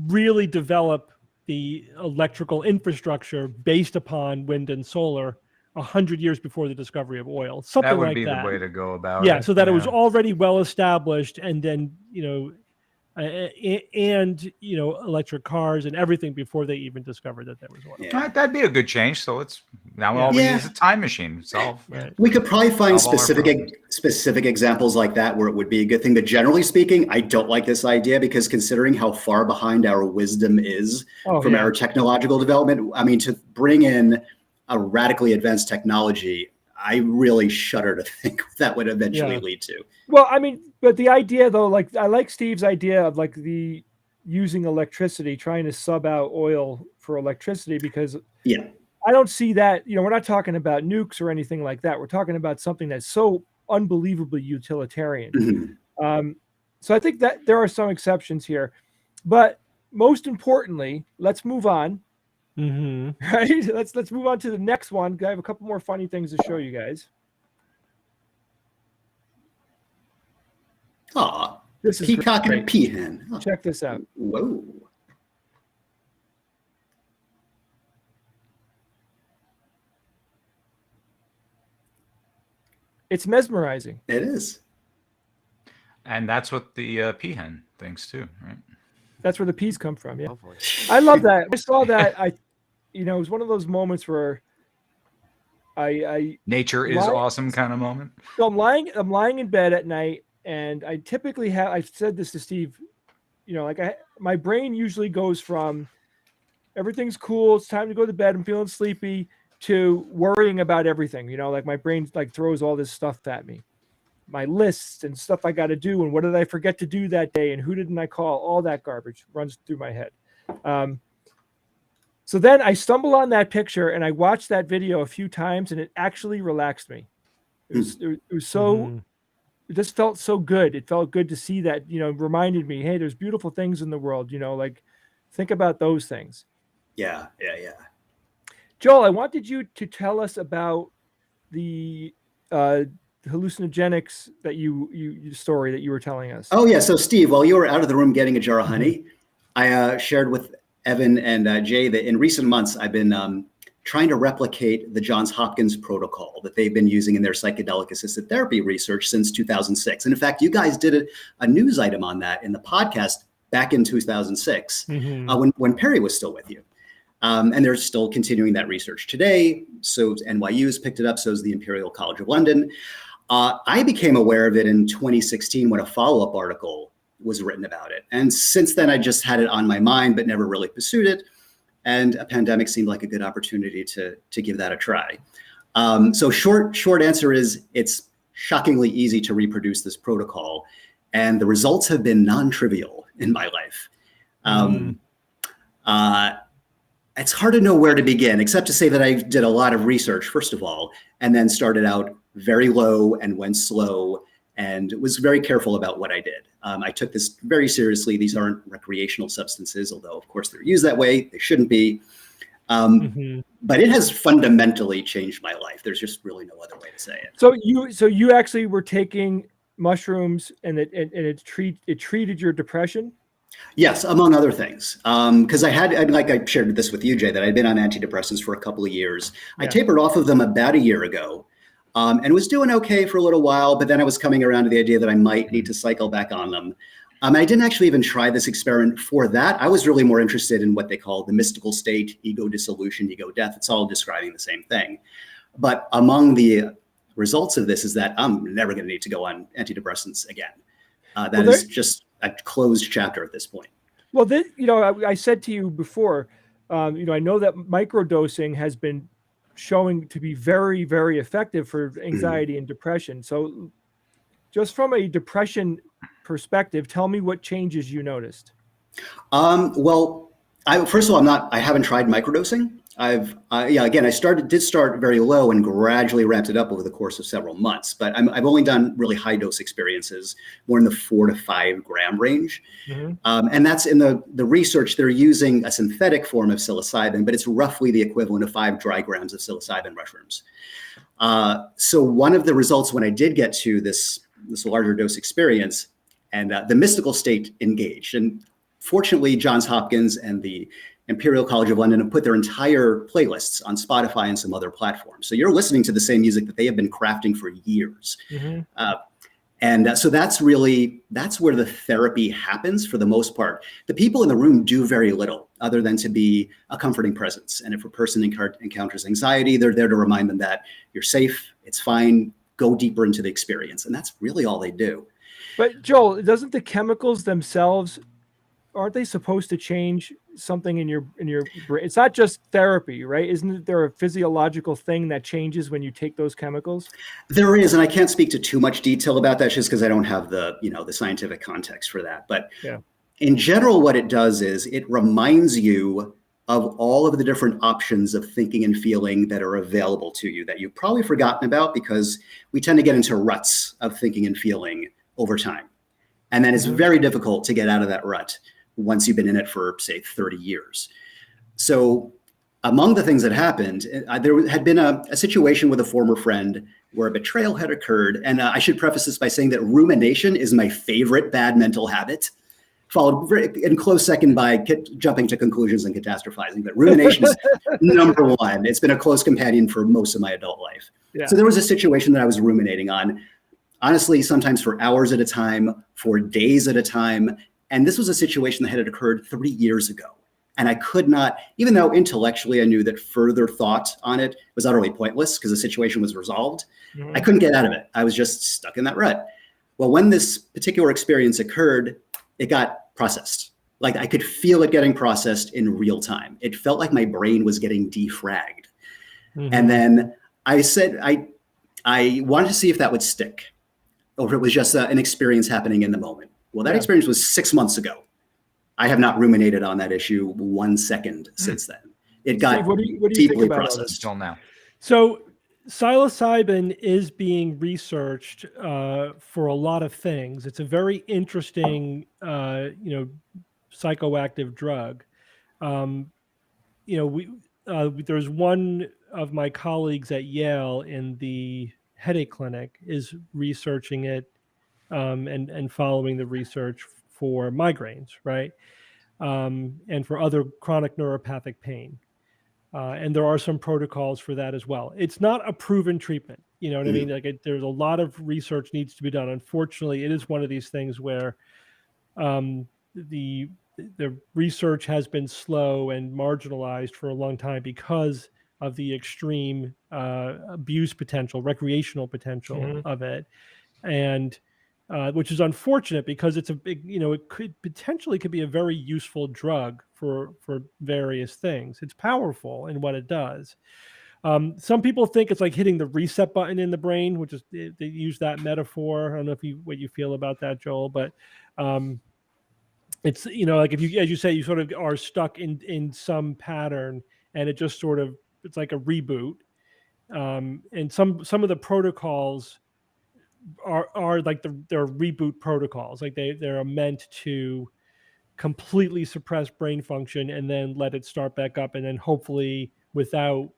really develop the electrical infrastructure based upon wind and solar 100 years before the discovery of oil. Something like that would be the way to go about it. Yeah, so that it was already well established, and then electric cars and everything before they even discovered that there was oil. Yeah. That'd be a good change. So all we need is a time machine. We could probably find specific examples like that where it would be a good thing. But generally speaking, I don't like this idea, because considering how far behind our wisdom is from our technological development, I mean, to bring in a radically advanced technology, I really shudder to think what that would eventually lead to. Well, I mean, but the idea though, like I like Steve's idea of like the using electricity, trying to sub out oil for electricity, because I don't see that, we're not talking about nukes or anything like that. We're talking about something that's so unbelievably utilitarian. So I think that there are some exceptions here, but most importantly, let's move on. Right? Let's move on to the next one. I have a couple more funny things to show you guys. This is Peacock and Peahen. Check this out. Whoa. It's mesmerizing. It is. And that's what the peahen thinks too, right? That's where the peas come from. Yeah. I love that. I saw that. It was one of those moments where nature is awesome kind of moment. So I'm lying in bed at night, and I typically I've said this to Steve, my brain usually goes from everything's cool, it's time to go to bed, I'm feeling sleepy, to worrying about everything. Like my brain throws all this stuff at me. My lists and stuff I got to do, and what did I forget to do that day, and who didn't I call? All that garbage runs through my head. So then I stumble on that picture, and I watched that video a few times, and it actually relaxed me. It was so, it just felt so good. It felt good to see that, reminded me, hey, there's beautiful things in the world, think about those things. Yeah. Joel, I wanted you to tell us about the hallucinogenics that you story that you were telling us. Oh yeah. So Steve, while you were out of the room getting a jar of honey, I shared with Evan and Jay that in recent months, I've been trying to replicate the Johns Hopkins protocol that they've been using in their psychedelic assisted therapy research since 2006. And in fact, you guys did a news item on that in the podcast back in 2006 when Perry was still with you. And they're still continuing that research today. So NYU's picked it up, so is the Imperial College of London. I became aware of it in 2016 when a follow-up article was written about it. And since then, I just had it on my mind, but never really pursued it. And a pandemic seemed like a good opportunity to give that a try. So short answer is it's shockingly easy to reproduce this protocol. And the results have been non-trivial in my life. It's hard to know where to begin, except to say that I did a lot of research, first of all, and then started out very low and went slow and was very careful about what I did. I took this very seriously. These aren't recreational substances, although of course they're used that way. They shouldn't be. But it has fundamentally changed my life. There's just really no other way to say it. So you actually were taking mushrooms and it treated your depression? Yes, among other things. Because like I shared this with you, Jay, that I'd been on antidepressants for a couple of years. Yeah. I tapered off of them about a year ago and was doing okay for a little while, but then I was coming around to the idea that I might need to cycle back on them. I didn't actually even try this experiment for that. I was really more interested in what they call the mystical state, ego dissolution, ego death. It's all describing the same thing. But among the results of this is that I'm never going to need to go on antidepressants again. That is just a closed chapter at this point. Well, I said to you before, I know that microdosing has been showing to be very, very effective for anxiety and depression. So just from a depression perspective, tell me what changes you noticed. Well, first of all, I haven't tried microdosing. Again, I did start very low and gradually ramped it up over the course of several months, but I've only done really high dose experiences, more in the 4 to 5 gram range. And that's in the research, they're using a synthetic form of psilocybin, but it's roughly the equivalent of 5 dry grams of psilocybin mushrooms. So one of the results when I did get to this larger dose experience and the mystical state engaged, and fortunately, Johns Hopkins and the Imperial College of London have put their entire playlists on Spotify and some other platforms. So you're listening to the same music that they have been crafting for years. So that's where the therapy happens for the most part. The people in the room do very little other than to be a comforting presence. And if a person encounters anxiety, they're there to remind them that you're safe, it's fine, go deeper into the experience. And that's really all they do. But Joel, doesn't the chemicals themselves, aren't they supposed to change something in your brain? It's not just therapy, right? Isn't there a physiological thing that changes when you take those chemicals? There is, and I can't speak to too much detail about that just because I don't have the scientific context for that. But in general, what it does is it reminds you of all of the different options of thinking and feeling that are available to you that you've probably forgotten about, because we tend to get into ruts of thinking and feeling over time. And then it's very difficult to get out of that rut once you've been in it for, say, 30 years. So among the things that happened, there had been a situation with a former friend where a betrayal had occurred. And I should preface this by saying that rumination is my favorite bad mental habit, followed in close second by jumping to conclusions and catastrophizing. But rumination is number one. It's been a close companion for most of my adult life. Yeah. So there was a situation that I was ruminating on, honestly, sometimes for hours at a time, for days at a time. And this was a situation that had occurred 3 years ago. And I could not, even though intellectually I knew that further thought on it was utterly pointless because the situation was resolved, I couldn't get out of it. I was just stuck in that rut. Well, when this particular experience occurred, it got processed. Like I could feel it getting processed in real time. It felt like my brain was getting defragged. And then I said, I wanted to see if that would stick or if it was just an experience happening in the moment. Well, that experience was 6 months ago. I have not ruminated on that issue 1 second since then. It got Steve, what do you deeply processed till now. So psilocybin is being researched for a lot of things. It's a very interesting, psychoactive drug. There's one of my colleagues at Yale in the headache clinic is researching it. And following the research for migraines, right? And for other chronic neuropathic pain. And there are some protocols for that as well. It's not a proven treatment. You know what I mean? Like there's a lot of research needs to be done. Unfortunately, it is one of these things where the research has been slow and marginalized for a long time because of the extreme abuse potential, recreational potential of it. And which is unfortunate because it's a big, it could be a very useful drug for various things. It's powerful in what it does. Some people think it's like hitting the reset button in the brain, which is they use that metaphor. I don't know what you feel about that, Joel, but it's, like if you, as you say, you sort of are stuck in some pattern, and it just sort of, it's like a reboot. And some of the protocols are like they're reboot protocols. Like they're meant to completely suppress brain function and then let it start back up, and then hopefully without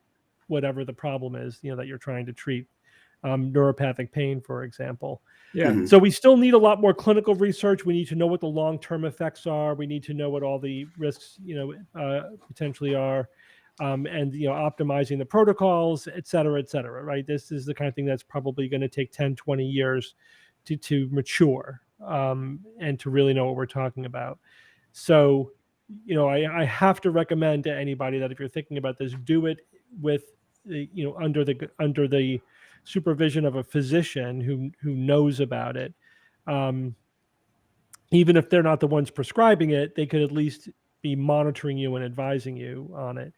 whatever the problem is, that you're trying to treat, neuropathic pain, for example. Yeah. Mhm. So we still need a lot more clinical research. We need to know what the long-term effects are. We need to know what all the risks, potentially are, and optimizing the protocols, et cetera, right? This is the kind of thing that's probably going to take 10, 20 years to mature, and to really know what we're talking about. So, I have to recommend to anybody that if you're thinking about this, do it with, under the supervision of a physician who knows about it. Even if they're not the ones prescribing it, they could at least be monitoring you and advising you on it.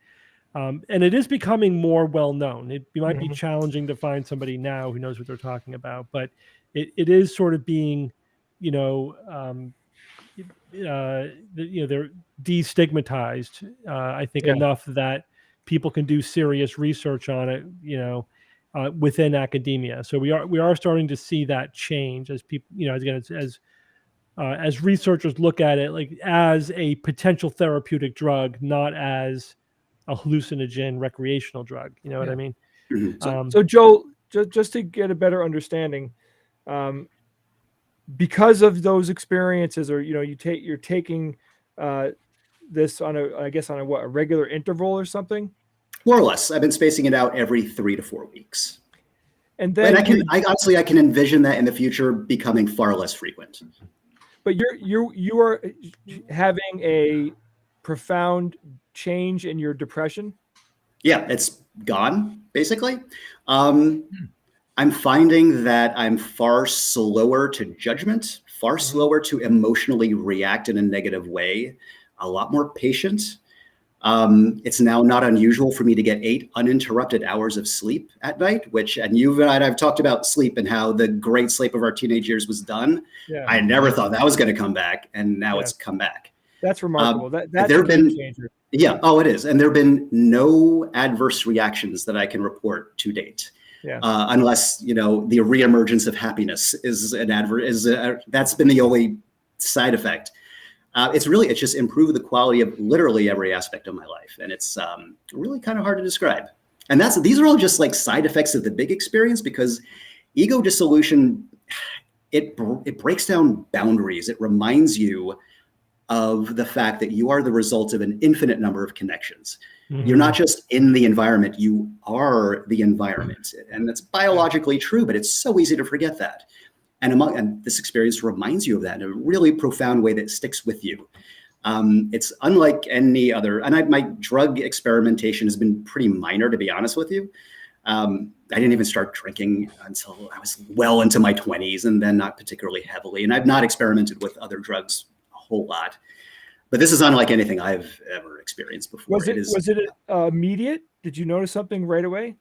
And it is becoming more well known. It might be challenging to find somebody now who knows what they're talking about, but it is sort of being, they're destigmatized, I think, enough that people can do serious research on it, within academia. So we are starting to see that change as people, again, as researchers look at it like as a potential therapeutic drug, not as a hallucinogen recreational drug. You know what I mean? Mhm. So Joel, just to get a better understanding, because of those experiences, or you're taking this on a regular interval or something. More or less. I've been spacing it out every 3 to 4 weeks. And then I can envision that in the future becoming far less frequent. But you are having a profound change in your depression. Yeah, it's gone basically. I'm finding that I'm far slower to judgment, far slower to emotionally react in a negative way, a lot more patient. It's now not unusual for me to get 8 uninterrupted hours of sleep at night, and you and I've talked about sleep and how the great sleep of our teenage years was done. Yeah. I never thought that was going to come back, and now it's come back. That's remarkable. That's there a game changer. Yeah. Oh, it is. And there have been no adverse reactions that I can report to date. Yeah. Unless, the reemergence of happiness is that's been the only side effect. It's just improved the quality of literally every aspect of my life. And it's really kind of hard to describe. And these are all just like side effects of the big experience, because ego dissolution, it breaks down boundaries. It reminds you of the fact that you are the result of an infinite number of connections. Mm-hmm. You're not just in the environment, you are the environment. And that's biologically true, but it's so easy to forget that. And this experience reminds you of that in a really profound way that sticks with you. It's unlike any other, and my drug experimentation has been pretty minor, to be honest with you. I didn't even start drinking until I was well into my 20s, and then not particularly heavily. And I've not experimented with other drugs a whole lot. But this is unlike anything I've ever experienced before. Was it immediate? Did you notice something right away?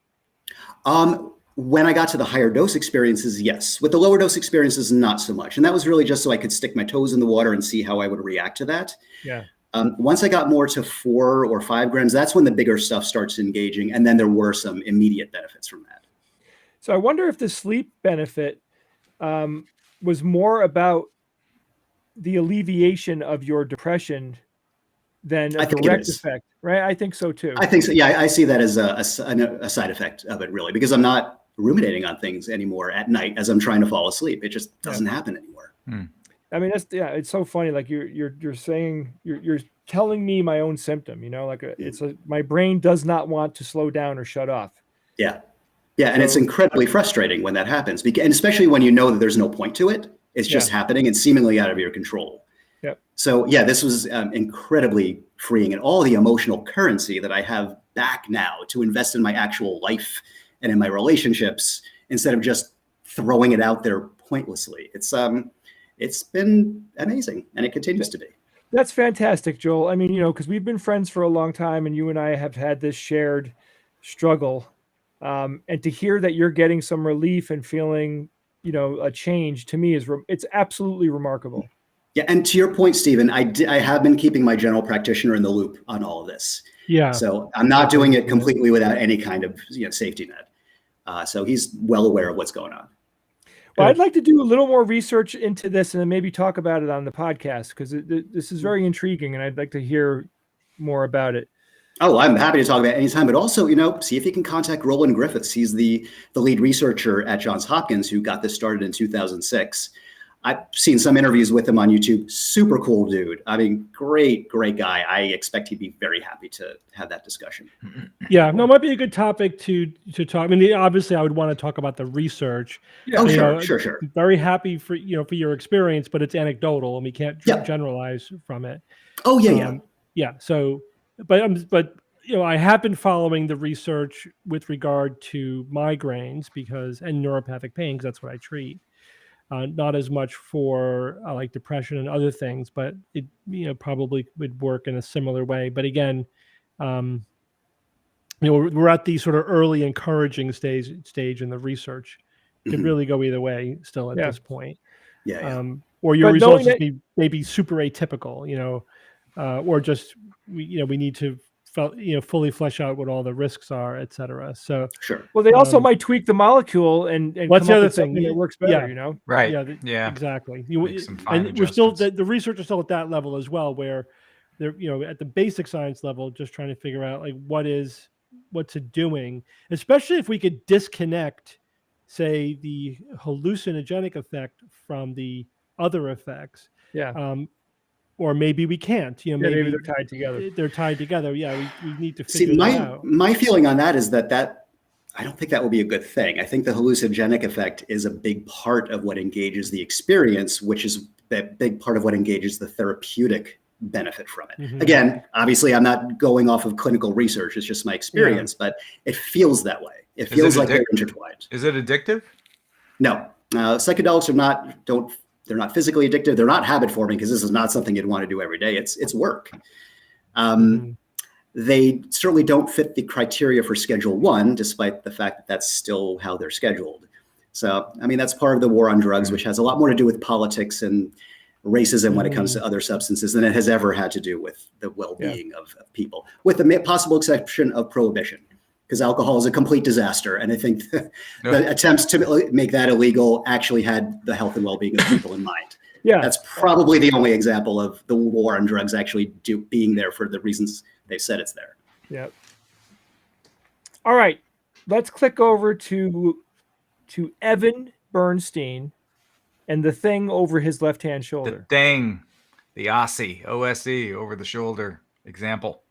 When I got to the higher dose experiences, yes. With the lower dose experiences, not so much. And that was really just so I could stick my toes in the water and see how I would react to that. Yeah. Once I got more to 4 or 5 grams, that's when the bigger stuff starts engaging. And then there were some immediate benefits from that. So I wonder if the sleep benefit was more about the alleviation of your depression than a direct effect, right? I think so too. I think so. Yeah, I see that as a side effect of it, really, because I'm not ruminating on things anymore at night as I'm trying to fall asleep. It just doesn't happen anymore. I mean, it's so funny. Like you're saying, you're telling me my own symptom. My brain does not want to slow down or shut off. Yeah, yeah, and it's incredibly frustrating when that happens, and especially when you know that there's no point to it. It's just happening and seemingly out of your control. Yep. So yeah, this was incredibly freeing, and all the emotional currency that I have back now to invest in my actual life and in my relationships instead of just throwing it out there pointlessly. It's been amazing, and it continues to be. That's fantastic, Joel. I mean, because we've been friends for a long time, and you and I have had this shared struggle, and to hear that you're getting some relief and feeling, a change, to me it's absolutely remarkable. Yeah, and to your point, Stephen, I have been keeping my general practitioner in the loop on all of this. Yeah. So I'm not doing it completely without any kind of safety net. So he's well aware of what's going on. Well, I'd like to do a little more research into this and then maybe talk about it on the podcast, because this is very intriguing and I'd like to hear more about it. Oh, I'm happy to talk about it anytime, but also, see if you can contact Roland Griffiths. He's the lead researcher at Johns Hopkins who got this started in 2006. I've seen some interviews with him on YouTube. Super cool dude. I mean, great guy. I expect he'd be very happy to have that discussion. Yeah, no, it might be a good topic to talk. I mean, obviously, I would want to talk about the research. Yeah. Oh, sure. Very happy for for your experience, but it's anecdotal, and we can't generalize from it. Oh yeah. Yeah. So, but I have been following the research with regard to migraines and neuropathic pain, because that's what I treat. Not as much for like depression and other things, but it probably would work in a similar way. But again, we're at the sort of early encouraging stage in the research. It could really go either way still at this point. Yeah. Or your results may be super atypical, or just we need to fully flesh out what all the risks are, et cetera. So sure. Well, they also might tweak the molecule and what's the other thing that works better, Right. Yeah, exactly. And we're still the research is still at that level as well, where they're at the basic science level, just trying to figure out like what's it doing, especially if we could disconnect, say, the hallucinogenic effect from the other effects. Yeah. Or maybe we can't. Maybe they're tied together. They're tied together. Yeah, we need to figure that out. My feeling on that is that I don't think that will be a good thing. I think the hallucinogenic effect is a big part of what engages the experience, which is a big part of what engages the therapeutic benefit from it. Mm-hmm. Again, obviously, I'm not going off of clinical research. It's just my experience, but it feels that way. It feels like they're intertwined. Is it addictive? No, psychedelics they're not physically addictive. They're not habit forming, because this is not something you'd want to do every day. It's work. They certainly don't fit the criteria for Schedule 1, despite the fact that that's still how they're scheduled. So, I mean, that's part of the war on drugs, which has a lot more to do with politics and racism when it comes to other substances than it has ever had to do with the well-being of people, with the possible exception of prohibition, because alcohol is a complete disaster. And I think the attempts to make that illegal actually had the health and well-being of people in mind. Yeah, that's probably the only example of the war on drugs actually being there for the reasons they said it's there. Yeah. All right, let's click over to Evan Bernstein and the thing over his left-hand shoulder. The thing, the OSE over the shoulder example.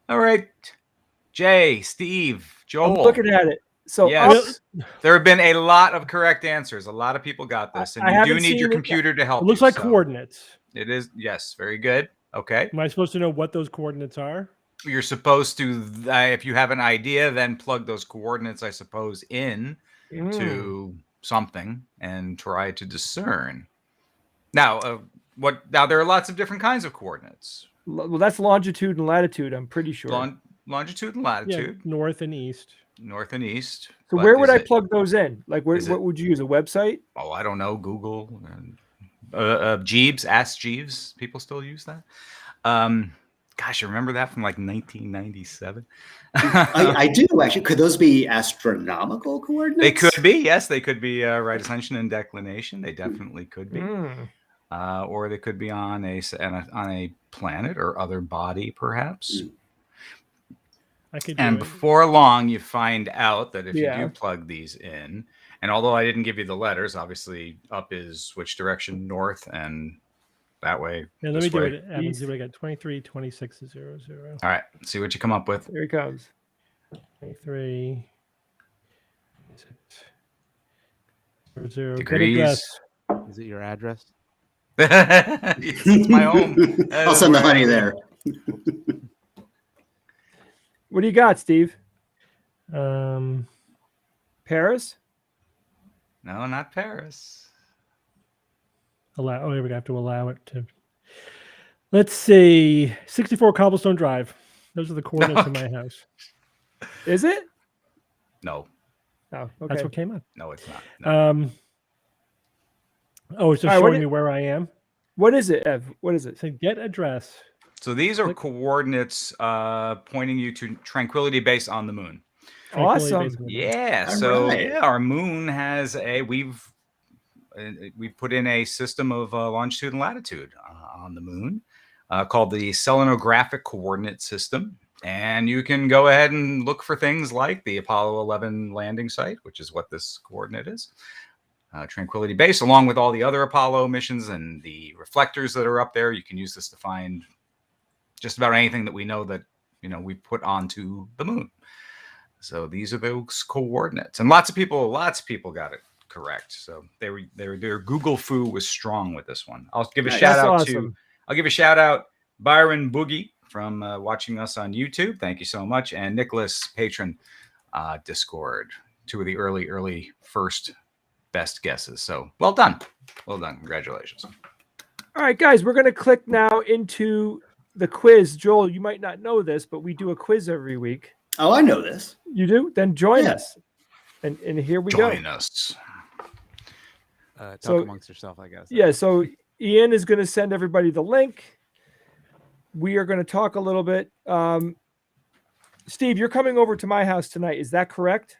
All right. Jay, Steve, Joel. I'm looking at it. So yes, there have been a lot of correct answers. A lot of people got this, and you do need your computer to help. It looks like coordinates. It is, yes, very good. Okay. Am I supposed to know what those coordinates are? You're supposed to, if you have an idea, then plug those coordinates, I suppose, in to something and try to discern. Now, Now there are lots of different kinds of coordinates. Well, that's longitude and latitude. I'm pretty sure. Longitude and latitude. Yeah, north and east. North and east. So where would I plug those in? Like, what would you use? A website? Oh, I don't know. Google. Jeeves. Ask Jeeves. People still use that. Gosh, I remember that from like 1997. I do actually. Could those be astronomical coordinates? They could be. Yes, they could be right ascension and declination. They definitely could be. Or they could be on a planet or other body, perhaps. And before long, you find out that if you do plug these in, and although I didn't give you the letters, obviously up is which direction? North, and that way. Yeah, let me do it. Evan, see what I got. 23, 26, 0, 0. All right, see what you come up with. Here he comes. 23, 0. Degrees. Is it your address? It's my home. I'll send the honey there. What do you got, Steve? Paris? No, not Paris. We have to allow it to. Let's see, 64 Cobblestone Drive. Those are the coordinates of my house. Is it? No. Oh, okay. That's what came up. No, it's not. No. It's just showing me where I am. What is it, Ev? What is it? So get address. So these are coordinates pointing you to Tranquility Base on the moon. Awesome. Yeah. So our moon has we've put in a system of longitude and latitude on the moon called the selenographic coordinate system. And you can go ahead and look for things like the Apollo 11 landing site, which is what this coordinate is. Tranquility Base, along with all the other Apollo missions and the reflectors that are up there. You can use this to find just about anything that we know that, we put onto the moon. So these are those coordinates. And lots of people got it correct. So their Google foo was strong with this one. I'll give a shout out Byron Boogie from watching us on YouTube. Thank you so much. And Nicholas, patron, Discord. Two of the early first best guesses. So well done. Congratulations. All right, guys, we're going to click now into the quiz. Joel, you might not know this, but we do a quiz every week. Oh, I know this. You do? Then join us. And here we go. Join us. Talk amongst yourself, I guess. Yeah, so Ian is going to send everybody the link. We are going to talk a little bit. Steve, you're coming over to my house tonight. Is that correct?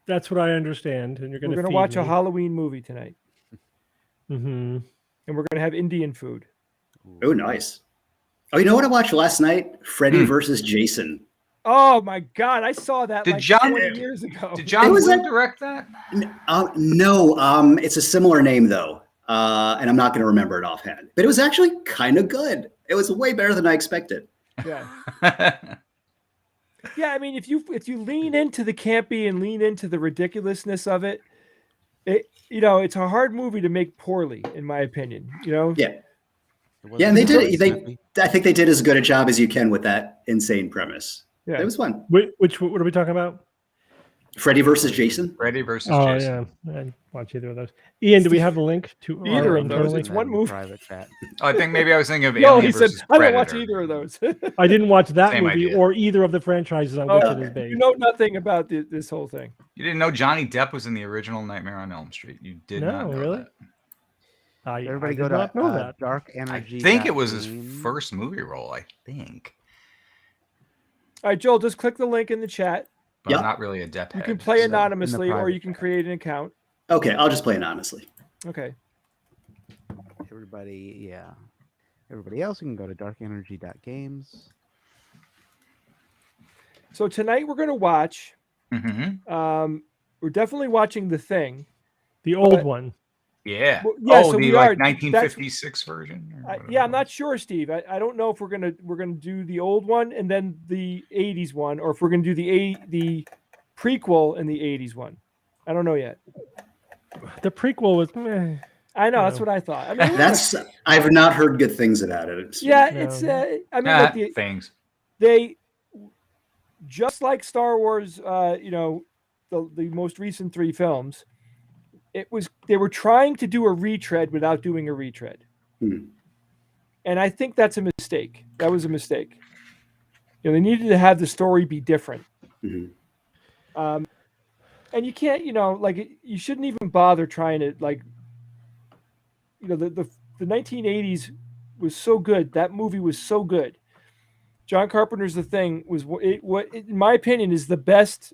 That's what I understand. And we're going to watch a Halloween movie tonight. Mm-hmm. And we're going to have Indian food. Oh, nice. Oh, you know what I watched last night? Freddy versus Jason. Oh my God, I saw that 20 years ago. Did John Woo direct that? No, it's a similar name though. And I'm not going to remember it offhand. But it was actually kind of good. It was way better than I expected. Yeah. Yeah, I mean, if you lean into the campy and lean into the ridiculousness of it, it's a hard movie to make poorly, in my opinion. Yeah. Yeah, and they did. I think they did as good a job as you can with that insane premise. Yeah, it was fun. What are we talking about? Freddy versus Jason. Freddy versus Jason. Yeah, I didn't watch either of those. Ian, do we have the link to either of those? It's one movie. Private chat. I think maybe I was thinking of No, he said I don't Predator. watch either of those. I didn't watch that Same movie idea. or either of the franchises on which it is based. You know nothing about this whole thing. You didn't know Johnny Depp was in the original Nightmare on Elm Street. You did not know really? that. Everybody go to Dark Energy. I think it was his first movie role. I think. All right, Joel, just click the link in the chat. But I'm not really a Depp You head, can play so- anonymously, or you can create an account. Okay, I'll just play anonymously. Okay. Everybody else, you can go to darkenergy.games. So tonight we're going to watch. Mm-hmm. We're definitely watching The Thing, the old one. Yeah. Well, yeah, so the we like are. 1956 version. Yeah, I'm not sure, Steve. I don't know if we're gonna do the old one and then the 80s one, or if we're gonna do the prequel and the 80s one. I don't know yet. The prequel was. Meh. I know, that's what I thought. I mean, I've not heard good things about it. It's I mean, things. They just like Star Wars. The most recent 3 films. They were trying to do a retread without doing a retread. And I think that's a mistake. That was a mistake. They needed to have the story be different. And you can't, you shouldn't even bother trying to the 1980s was so good. That movie was so good. John Carpenter's The Thing was what in my opinion is the best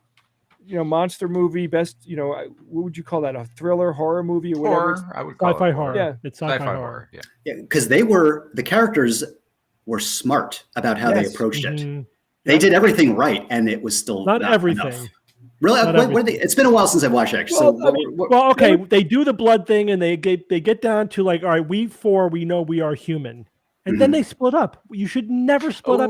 monster movie, best, what would you call that? A thriller, horror movie, or whatever? Horror, I would call sci-fi it horror. Yeah, it's sci-fi horror. Yeah, because the characters were smart about how they approached it. They did everything right, and it was still not everything. Enough. Really, it's been a while since I've watched it. Actually. Okay, they do the blood thing, and they get down to all right, we know we are human. And then they split up. You should never split up.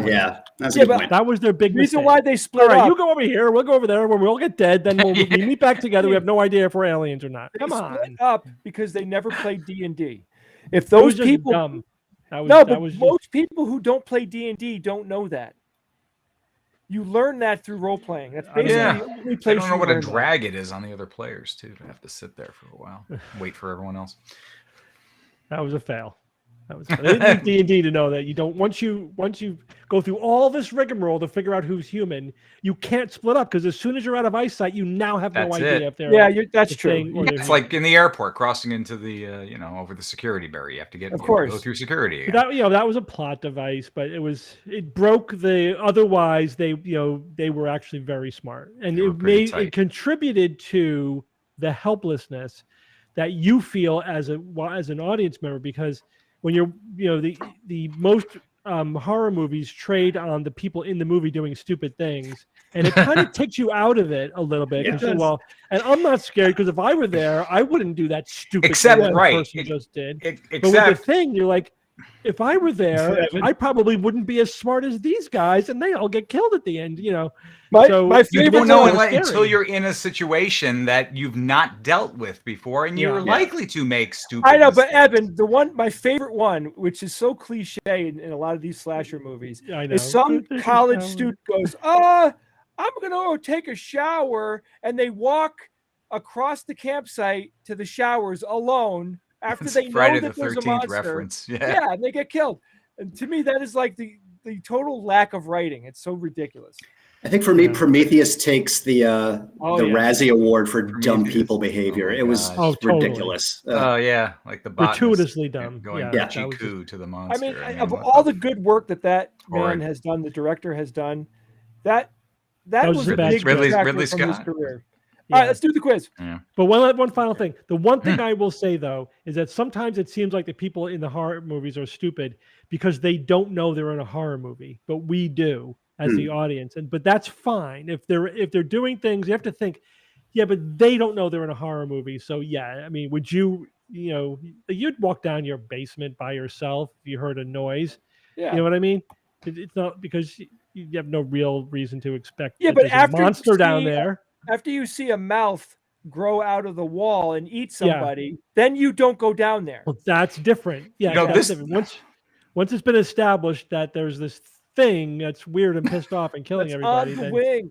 Yeah, that's a good point. That was their big reason mistake. why they split up. You go over here. We'll go over there. Where we'll get dead. Then we meet back together. We have no idea if we're aliens or not. Come on. Split up because they never played D&D. If those people, dumb. Most people who don't play D&D don't know that. You learn that through role playing. That's basically the only place. I don't know what a drag it is on the other players too. To have to sit there for a while, wait for everyone else. That was a fail. That was fun. They didn't need D&D to know that you don't. Once you go through all this rigmarole to figure out who's human, you can't split up because as soon as you're out of eyesight, you now have no idea if they're that's true. It's like in the airport crossing into the over the security barrier. You have to go through security again. That was a plot device, but it broke the. Otherwise, they were actually very smart, and it contributed to the helplessness that you feel as an audience member, because when you're the most horror movies trade on the people in the movie doing stupid things, and it kind of takes you out of it a little bit. And I'm not scared because if I were there, I wouldn't do that stupid thing that person just did. But with the thing, you're like, if I were there, I probably wouldn't be as smart as these guys, and they all get killed at the end. My favorite. You don't know until you're in a situation that you've not dealt with before, and you're likely to make stupid. I know, mistakes. but Evan, my favorite one, which is so cliche in a lot of these slasher movies, is some college student goes, I'm gonna take a shower, and they walk across the campsite to the showers alone. After they know that there's a monster, reference. And they get killed. And to me, that is like the total lack of writing. It's so ridiculous. I think for me, Prometheus takes the Razzie Award for dumb people behavior. It was ridiculous. Like the gratuitously dumb. Going GQ to the monster. I mean, of all the good work that man has done, the director has done, that was a big Ridley from his Scott career. All right, let's do the quiz. Yeah. But one final thing. The one thing I will say, though, is that sometimes it seems like the people in the horror movies are stupid because they don't know they're in a horror movie, but we do as the audience. But that's fine. If they're doing things, you have to think, but they don't know they're in a horror movie. So I mean, would you'd walk down your basement by yourself if you heard a noise? Yeah. You know what I mean? It's not because you have no real reason to expect. Yeah, but after a monster down there. After you see a mouth grow out of the wall and eat somebody, then you don't go down there. Well, that's different. Yeah, that's different. Once it's been established that there's this thing that's weird and pissed off and killing everybody. On the wing.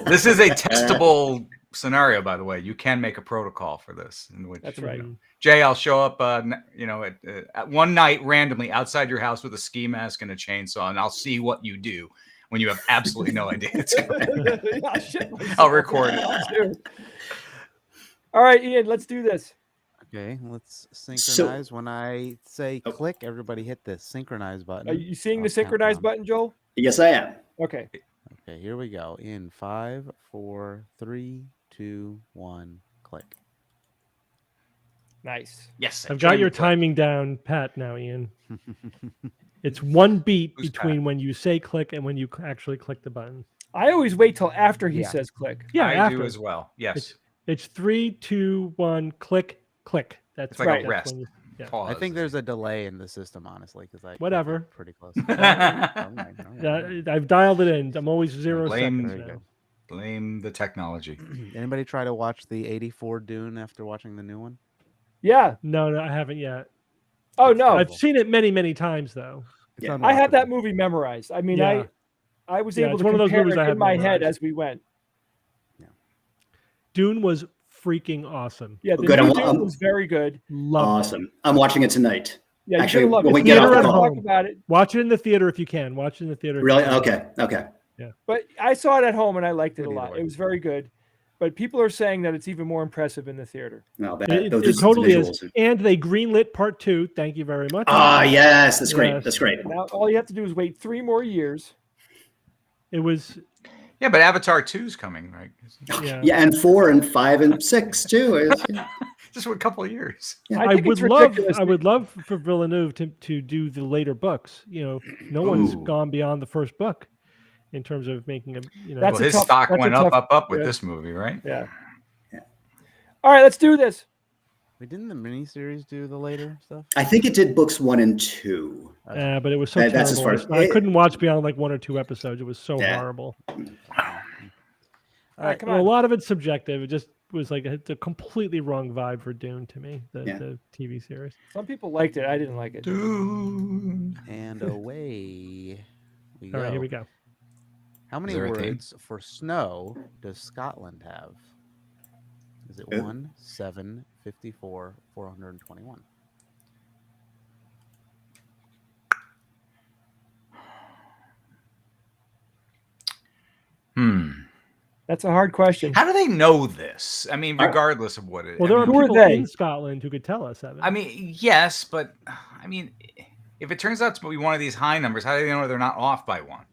This is a testable scenario, by the way. You can make a protocol for this. That's right. Jay, I'll show up, at one night randomly outside your house with a ski mask and a chainsaw, and I'll see what you do. When you have absolutely no idea it's coming. I'll record it. All right, Ian, let's do this. Okay, let's synchronize. When I say click, everybody hit the synchronize button. Are you seeing the synchronize button, Joel? Yes, I am. Okay. Okay, here we go. In 5, 4, 3, 2, 1, click. Nice. Yes. I've got your timing down pat now, Ian. It's one beat between when you say click and when you actually click the button. I always wait till after he says click. Yeah, I do as well. Yes. It's 3, 2, 1, click, click. That's like right. A rest. Pause. I think there's a delay in the system, honestly, because whatever. Pretty close. I've dialed it in. I'm always 0 seconds now. Blame the technology. Anybody try to watch the '84 Dune after watching the new one? Yeah. No, I haven't yet. Oh no, I've seen it many, many times though. Yeah. I have that movie memorized. I mean, I was able to compare it in my head as we went. Yeah. Dune was freaking awesome. Yeah, the new Dune was very good. Awesome. I'm watching it tonight. Yeah, actually, love when it. we get off the call, talk about it. Watch it in the theater if you can. Watch it in the theater. Really? Okay. Yeah. But I saw it at home and I liked it a lot. It was very good. But people are saying that it's even more impressive in the theater. No, it totally is. And they greenlit part 2. Thank you very much. Yes, that's great. That's great. Now all you have to do is wait 3 more years. It was. Yeah, but Avatar 2 is coming, right? Yeah, and 4 and 5 and 6 too. Just a couple of years. Yeah. I would love for Villeneuve to do the later books. No one's gone beyond the first book in terms of making his stock went up with this movie, right? Yeah. All right, let's do this. Didn't the miniseries do the later stuff? I think it did books 1 and 2. Yeah, but it was so terrible. That's as far as I couldn't watch beyond like 1 or 2 episodes. It was so horrible. All right, come on. A lot of it's subjective. It just was like it's a completely wrong vibe for Dune to me, the TV series. Some people liked it. I didn't like it. Dune. And away we go. All right, here we go. How many words for snow does Scotland have? Is it 1, 7, 54, 421? That's a hard question. How do they know this? I mean, regardless of what it is. Well, there are people in Scotland who could tell us, Evan. I mean, yes, but I mean, if it turns out to be one of these high numbers, how do they know they're not off by one?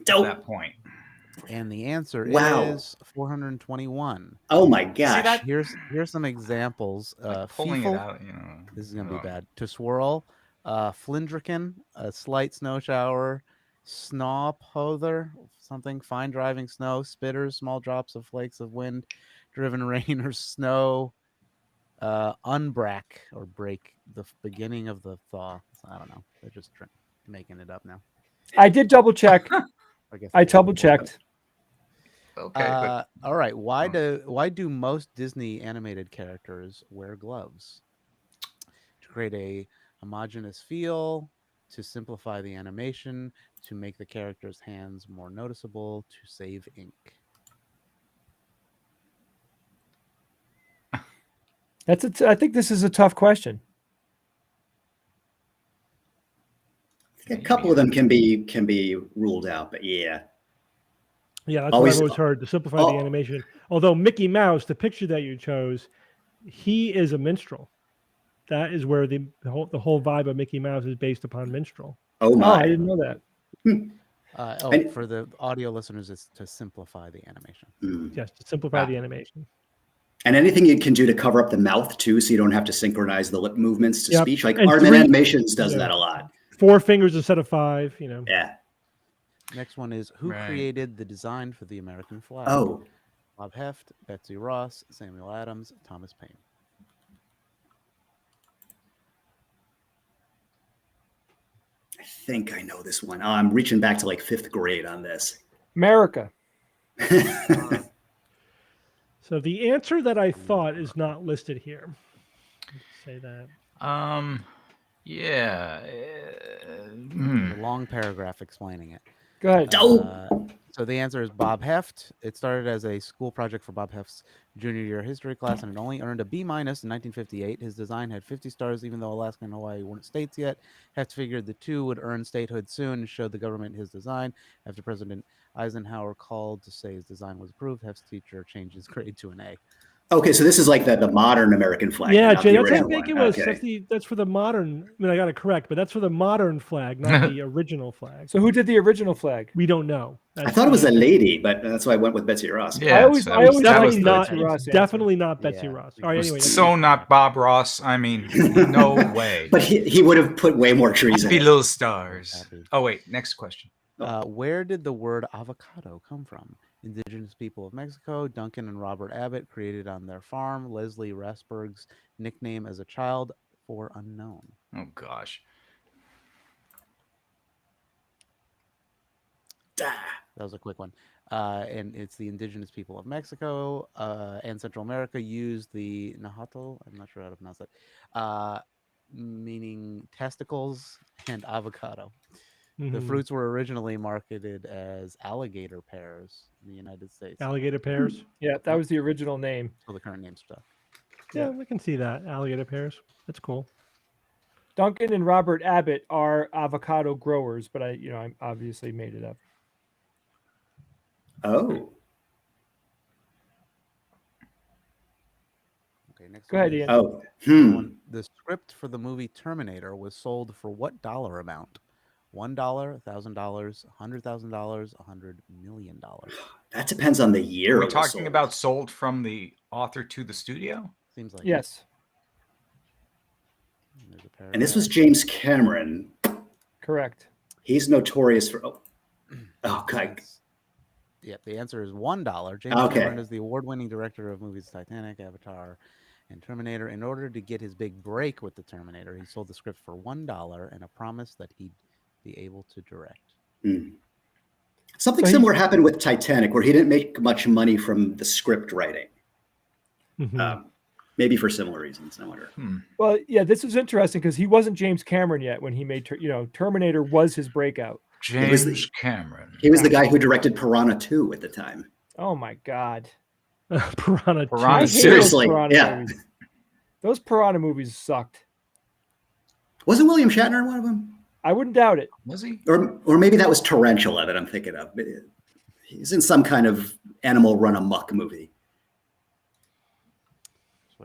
At that point. And the answer is 421. Oh my gosh! Here's some examples. Pulling it out, this is gonna be bad. To swirl, flindrican, a slight snow shower, snawpother, something, fine driving snow, spitters, small drops of flakes of wind, driven rain or snow, unbrack or break, the beginning of the thaw. I don't know. They're just making it up now. I did double check. I double checked. Okay. All right. Why do most Disney animated characters wear gloves? To create a homogeneous feel, to simplify the animation, to make the character's hands more noticeable, to save ink. I think this is a tough question. A couple of them can be ruled out, but yeah. Yeah, that's what I've always heard, to simplify the animation. Although Mickey Mouse, the picture that you chose, he is a minstrel. That is where the whole vibe of Mickey Mouse is based upon minstrel. Oh my! I didn't know that. For the audio listeners, it's to simplify the animation. Yes, to simplify the animation. And anything you can do to cover up the mouth too, so you don't have to synchronize the lip movements to speech. Like Artman Animations does that a lot. 4 fingers instead of 5. Yeah. Next one is who created the design for the American flag? Oh, Bob Heft, Betsy Ross, Samuel Adams, Thomas Paine. I think I know this one. I'm reaching back to like 5th grade on this. America. So the answer that I thought is not listed here. Let's say that. Yeah. A long paragraph explaining it. Go ahead. So the answer is Bob Heft. It started as a school project for Bob Heft's junior year history class, and it only earned a B- in 1958. His design had 50 stars, even though Alaska and Hawaii weren't states yet. Heft figured the two would earn statehood soon and showed the government his design. After President Eisenhower called to say his design was approved, Heft's teacher changed his grade to an A. Okay, so this is like the modern American flag. Yeah, Jay, that's what I think it was. Okay. That's for the modern. I mean, I got it correct, but that's for the modern flag, not the original flag. So who did the original flag? We don't know. I thought it was a lady, but that's why I went with Betsy Ross. Yeah, I always definitely not Betsy Ross. All right, anyway. So not Bob Ross. I mean, no way. But he would have put way more trees in it. Happy little stars. Oh wait, next question. Where did the word avocado come from? Indigenous people of Mexico. Duncan and Robert Abbott created on their farm. Leslie Rasberg's nickname as a child, for unknown. Oh gosh. That was a quick one. And it's the indigenous people of Mexico and Central America use the nahuatl. I'm not sure how to pronounce that. Meaning testicles and avocado. Mm-hmm. The fruits were originally marketed as alligator pears in the United States. Alligator pears? Yeah, that was the original name. So the current name stuff. Yeah, we can see that. Alligator pears. That's cool. Duncan and Robert Abbott are avocado growers, but I obviously made it up. Oh. Okay, next. Go ahead, Ian. Oh. The script for the movie Terminator was sold for what dollar amount? $1, $1,000, $100,000, $100 million. That depends on the year. Are we talking about sold from the author to the studio? Seems like yes. And this was James Cameron. Correct. He's notorious for. Oh God. Yeah, the answer is $1. James Cameron is the award-winning director of movies Titanic, Avatar, and Terminator. In order to get his big break with the Terminator, he sold the script for $1 and a promise that he'd be able to direct. Something similar happened with Titanic, where he didn't make much money from the script writing. Maybe for similar reasons. I wonder. Well, yeah, this is interesting because he wasn't James Cameron yet when he made, Terminator was his breakout. James Cameron. He was the guy who directed Piranha 2 at the time. Oh my God. Piranha 2. Seriously, movies. Those Piranha movies sucked. Wasn't William Shatner in one of them? I wouldn't doubt it. Was he? Or maybe that was Tarantula that I'm thinking of. He's in some kind of animal run amok movie.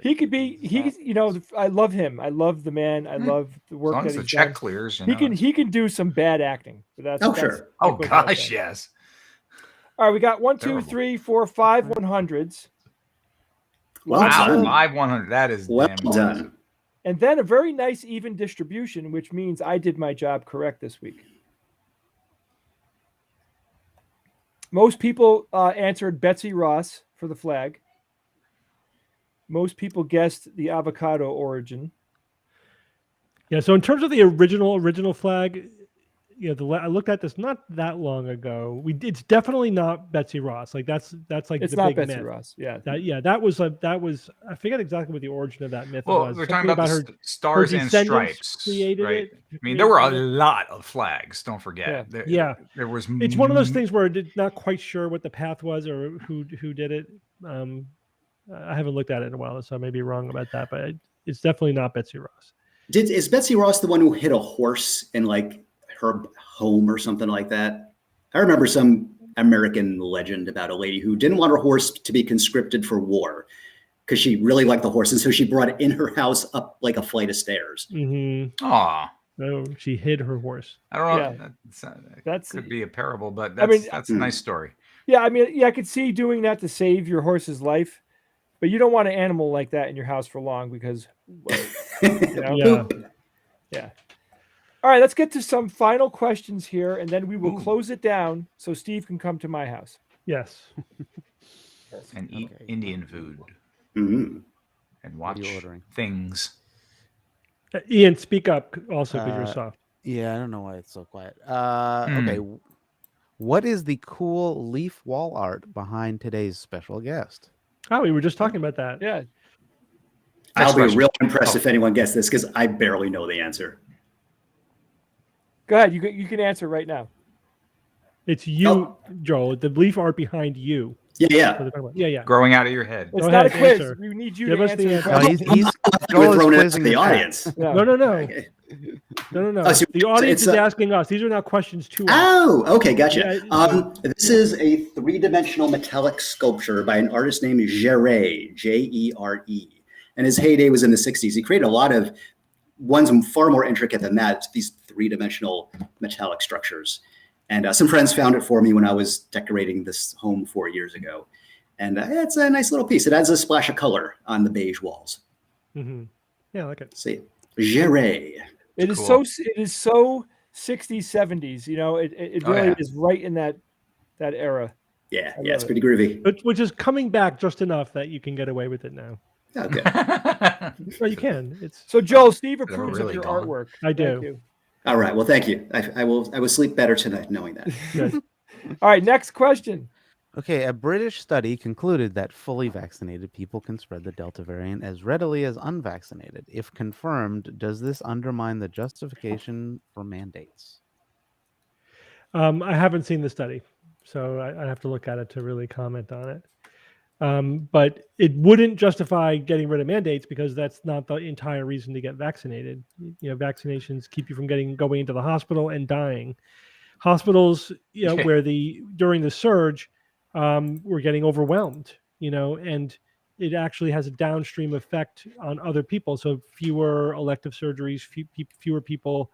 He could be. You know, I love him. I love the man. I love the work that he's check done. clears. He can do some bad acting. But that's sure. Oh gosh, yes. All right, we got 1, 2, 3, 4, 5 100s. Wow, 5 100. That is well damn done. And then a very nice even distribution, which means I did my job correct this week. Most people answered Betsy Ross for the flag. Most people guessed the avocado origin. Yeah. So in terms of the original flag, I looked at this not that long ago. It's definitely not Betsy Ross. Like that's like it's the not big Betsy myth. Ross. Yeah. That was I forget exactly what the origin of that myth well, was. we're talking about her stars and stripes, created right? it. I mean, there were a lot of flags. Don't forget. Yeah. There was. It's one of those things where I'm not quite sure what the path was or who did it. I haven't looked at it in a while, so I may be wrong about that. But it's definitely not Betsy Ross. Is Betsy Ross the one who hit a horse in like her home or something like that? I remember some American legend about a lady who didn't want her horse to be conscripted for war because she really liked the horse, and so she brought it in her house up like a flight of stairs. Mm-hmm. Aw. No, she hid her horse. I don't know. Yeah. That could be a parable, but I mean, that's a nice story. Yeah, I mean, I could see doing that to save your horse's life, but you don't want an animal like that in your house for long because, yeah. All right, let's get to some final questions here, and then we will close it down so Steve can come to my house. Yes. And eat Indian food. Mm-hmm. And watch things. Ian, speak up also because you're soft. Yeah, I don't know why it's so quiet. Okay. What is the cool leaf wall art behind today's special guest? Oh, we were just talking about that. Yeah. I'll be real impressed if anyone gets this because I barely know the answer. Go ahead. You can answer right now. It's you, Joel. The leaf art behind you. Yeah. Growing out of your head. It's not a quiz. Answer. We need you to answer. He's throwing it to the audience. No. Okay. No. Oh, so the audience is asking us. These are not questions to us. Oh, okay, gotcha. This is a three-dimensional metallic sculpture by an artist named Jere, Jere. And his heyday was in the 60s. He created a lot of ones far more intricate than that, these three-dimensional metallic structures. And some friends found it for me when I was decorating this home 4 years ago. And it's a nice little piece. It adds a splash of color on the beige walls. Mm-hmm. Yeah, I like it. Let's see. Jere. It is cool. It is so 60s, 70s. You know, it really is right in that era. Yeah, it's pretty groovy. Which is coming back just enough that you can get away with it now. Okay. Well, you can. It's so Joel, Steve approves of your artwork. I do. All right. Well, thank you. I will sleep better tonight knowing that. Good. All right. Next question. Okay, a British study concluded that fully vaccinated people can spread the Delta variant as readily as unvaccinated. If confirmed, does this undermine the justification for mandates? I haven't seen the study, so I have to look at it to really comment on it. But it wouldn't justify getting rid of mandates because that's not the entire reason to get vaccinated. You know, vaccinations keep you from going into the hospital and dying. Hospitals, where during the surge, we're getting overwhelmed, and it actually has a downstream effect on other people. So fewer elective surgeries, fewer people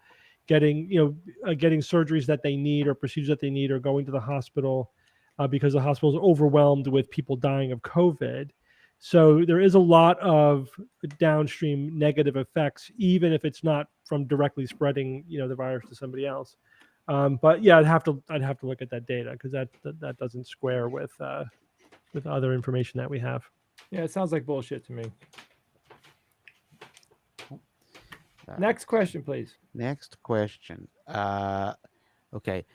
getting surgeries that they need or procedures that they need or going to the hospital because the hospital is overwhelmed with people dying of COVID. So there is a lot of downstream negative effects, even if it's not from directly spreading, the virus to somebody else. But yeah, I'd have to look at that data because that doesn't square with other information that we have. Yeah, it sounds like bullshit to me. Next question, please. Next question. Okay,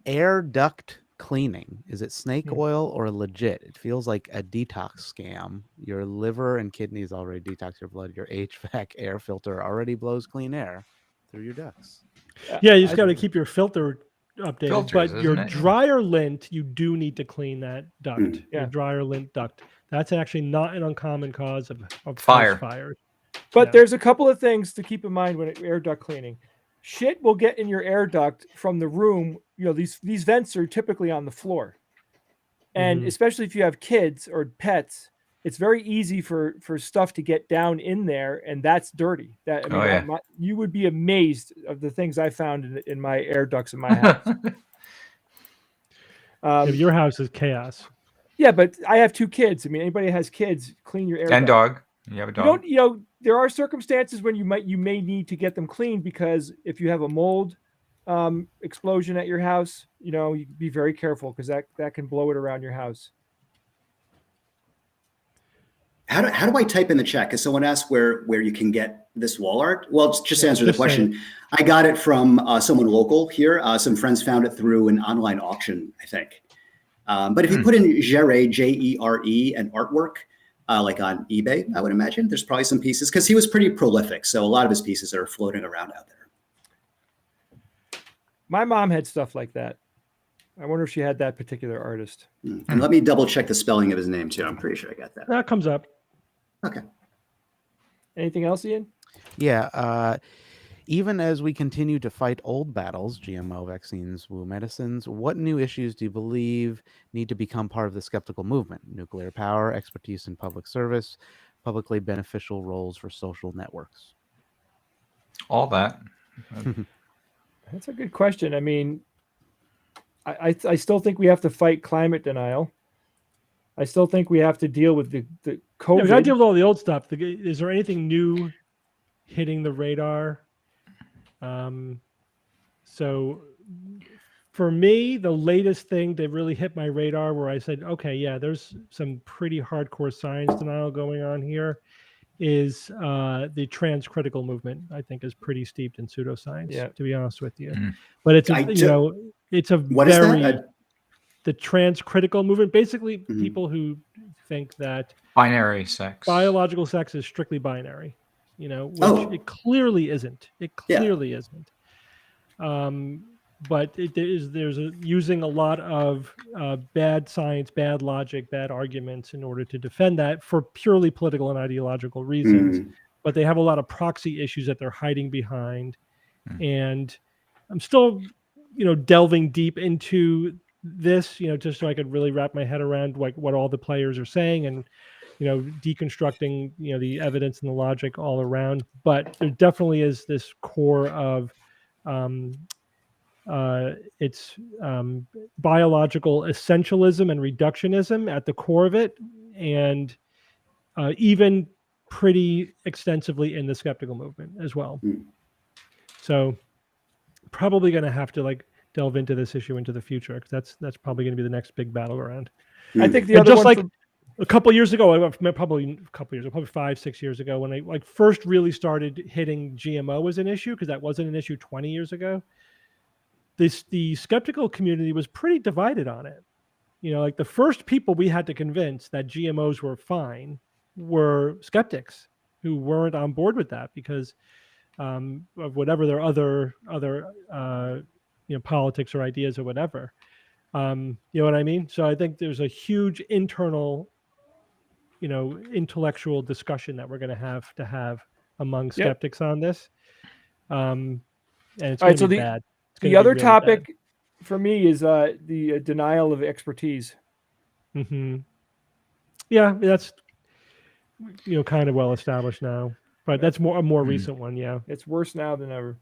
air duct cleaning. Is it snake oil or legit? It feels like a detox scam. Your liver and kidneys already detox your blood. Your HVAC air filter already blows clean air through your ducts. Yeah, you just got to keep your filter updated. Filters, but your dryer lint, you do need to clean that duct. Your dryer lint duct. That's actually not an uncommon cause of fires. But there's a couple of things to keep in mind when air duct cleaning. Shit will get in your air duct from the room. These vents are typically on the floor. And especially if you have kids or pets, it's very easy for stuff to get down in there, and that's dirty. That I mean, you would be amazed of the things I found in my air ducts in my house. Your house is chaos. Yeah, but I have 2 kids. I mean, anybody that has kids, clean your air and duct. dog. You have a dog. There are circumstances when you may need to get them cleaned, because if you have a mold explosion at your house, you be very careful, because that can blow it around your house. How do I type in the chat? Because someone asked where you can get this wall art. Well, just answer the question. I got it from someone local here. Some friends found it through an online auction, I think. But if you put in Gere, Jere, and artwork, like on eBay, I would imagine there's probably some pieces, because he was pretty prolific. So a lot of his pieces are floating around out there. My mom had stuff like that. I wonder if she had that particular artist. And let me double check the spelling of his name too. I'm pretty sure I got that. That comes up. Okay. Anything else, Ian? Yeah. Even as we continue to fight old battles, GMO vaccines, woo medicines, what new issues do you believe need to become part of the skeptical movement? Nuclear power, expertise in public service, publicly beneficial roles for social networks. All that. That's a good question. I mean, I still think we have to fight climate denial. I still think we have to deal with the COVID. We got to deal with all the old stuff. Is there anything new hitting the radar? So for me, the latest thing that really hit my radar where I said, okay, yeah, there's some pretty hardcore science denial going on here, is the trans-critical movement. I think is pretty steeped in pseudoscience, to be honest with you. But it's the trans-critical movement, basically people who think that binary sex, biological sex is strictly binary, which it clearly isn't. It clearly isn't. But there's using a lot of bad science, bad logic, bad arguments in order to defend that for purely political and ideological reasons. But they have a lot of proxy issues that they're hiding behind. And I'm still, delving deep into this, just so I could really wrap my head around like what all the players are saying and, deconstructing, the evidence and the logic all around. But there definitely is this core of it's biological essentialism and reductionism at the core of it, and even pretty extensively in the skeptical movement as well. So probably going to have to delve into this issue into the future, because that's probably going to be the next big battleground. I think the other one a couple years ago, probably 5-6 years ago, when I first really started hitting GMO as an issue, because that wasn't an issue 20 years ago. The skeptical community was pretty divided on it. The first people we had to convince that GMOs were fine were skeptics who weren't on board with that because of whatever their other politics or ideas or whatever. You know what I mean? So I think there's a huge internal, intellectual discussion that we're going to have among skeptics on this. And it's going to be bad. The other topic for me is the denial of expertise. Yeah, that's kind of well established now, but that's a more recent one. Yeah, it's worse now than ever.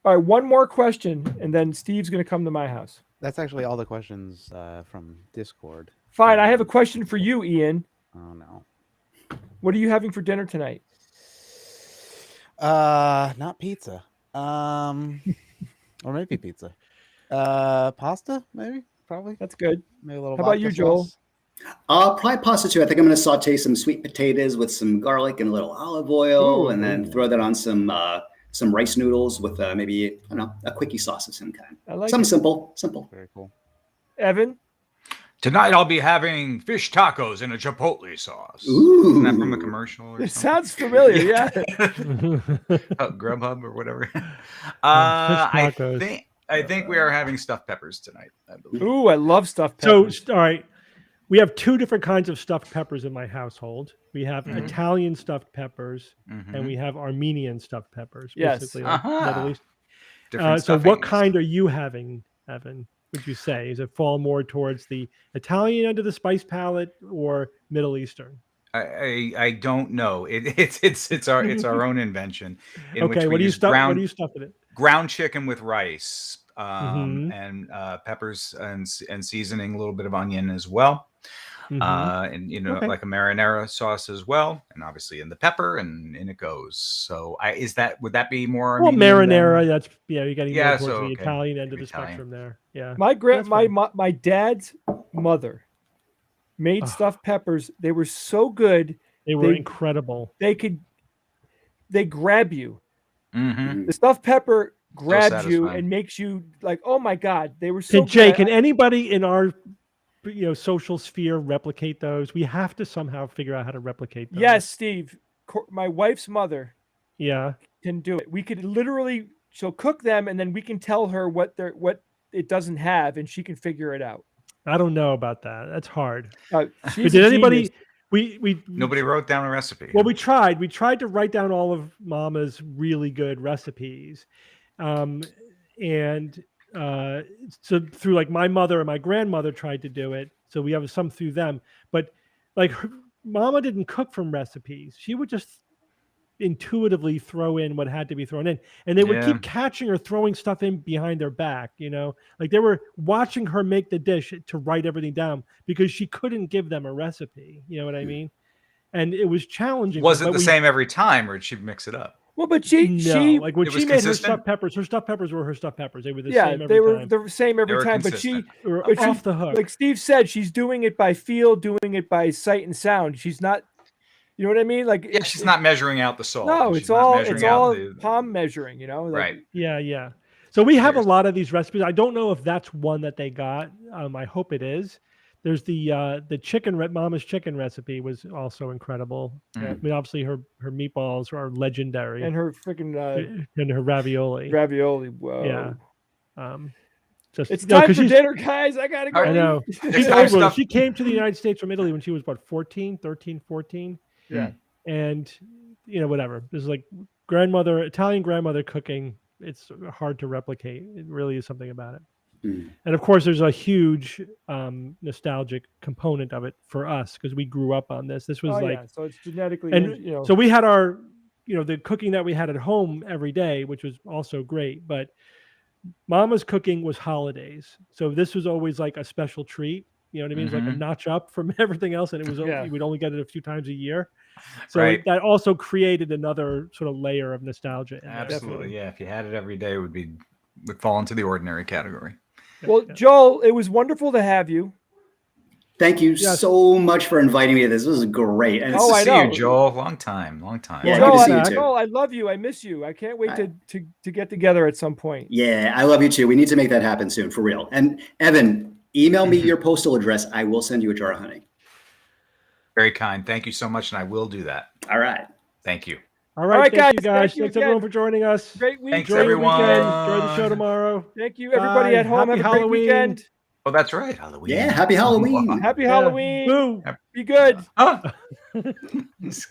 All right, one more question, and then Steve's going to come to my house. That's actually all the questions from Discord. Fine, I have a question for you, Ian. Oh no. What are you having for dinner tonight? Not pizza. Or maybe pizza. Pasta, maybe, probably. That's good. Maybe a little. How about you, Joel? Probably pasta too. I think I'm going to saute some sweet potatoes with some garlic and a little olive oil, and then throw that on some rice noodles with maybe a quickie sauce of some kind. I like something it. simple. Very cool. Evan? Tonight I'll be having fish tacos in a chipotle sauce. Ooh. Isn't that from a commercial or It something? sounds familiar, yeah. Grubhub or whatever. Fish I tacos. think we are having stuffed peppers tonight, I believe. Ooh, I love stuffed peppers. So, all right. We have 2 different kinds of stuffed peppers in my household. We have Italian stuffed peppers, and we have Armenian stuffed peppers. Yes. Basically, Middle East. Different So what stuffings. kind are you having, Evan? would you say? Does it fall more towards the Italian end of the spice palette or Middle Eastern? I don't know. It's our own invention. Okay, what do you stuff in it? Ground chicken with rice, and peppers and seasoning, a little bit of onion as well. And like a marinara sauce as well, and obviously in the pepper, and in it goes. So would that be more? Well, marinara. That's you're getting more towards the okay. Italian end of the spectrum there. Yeah, my dad's mother made stuffed peppers. They were so good. They were incredible. They grab you. The stuffed pepper grabs you and makes you like, oh my God, they were so good. Jay, can anybody in our social sphere replicate those? We have to somehow figure out how to replicate those. Yes, Steve. My wife's mother can do it. We could literally, she'll cook them and then we can tell her what it doesn't have and she can figure it out. I don't know about that. That's hard. But did anybody nobody wrote down a recipe? Well, we tried to write down all of Mama's really good recipes. So through like my mother and my grandmother tried to do it. So we have some through them, but like Mama didn't cook from recipes. She would just intuitively throw in what had to be thrown in, and they would keep catching her throwing stuff in behind their back, like they were watching her make the dish to write everything down because she couldn't give them a recipe. You know what I mean? And it was challenging. Was it the same every time, or did she mix it up? Well, but she like when she made her stuffed peppers were her stuffed peppers. They were the same every time. They were the same every time, but she were off the hook. Like Steve said, she's doing it by feel, doing it by sight and sound. She's not, you know what I mean? Like she's not measuring out the salt. No, it's all palm measuring, right. Yeah. So we have a lot of these recipes. I don't know if that's one that they got. I hope it is. There's the Mama's chicken recipe was also incredible. I mean, obviously her meatballs are legendary, and her freaking and her ravioli. Whoa. Yeah. It's time for dinner, guys. I gotta go. I know. She came to the United States from Italy when she was 13, 14. Yeah. And whatever. This is like Italian grandmother cooking. It's hard to replicate. It really is something about it. And of course, there's a huge nostalgic component of it for us because we grew up on this. This was so it's genetically, so we had our, the cooking that we had at home every day, which was also great. But Mama's cooking was holidays, so this was always like a special treat. You know what I mean? It's like a notch up from everything else, and it was we'd only get it a few times a year. So that also created another sort of layer of nostalgia. Absolutely, yeah. If you had it every day, it would fall into the ordinary category. Well, Joel, it was wonderful to have you. Thank you so much for inviting me to this. This was great. And I see you, Joel. Long time. Yeah, Joel, I love you. I miss you. I can't wait to get together at some point. Yeah, I love you too. We need to make that happen soon, for real. And Evan, email me your postal address. I will send you a jar of honey. Very kind. Thank you so much, and I will do that. All right. Thank you. All right, thank you guys. Thanks everyone for joining us. Great week. Thanks everyone. Enjoy the show tomorrow. Thank you, everybody at home. Happy Have a great weekend. Oh, that's right. Halloween. Yeah, happy Halloween. Happy Halloween. Boo. Be good.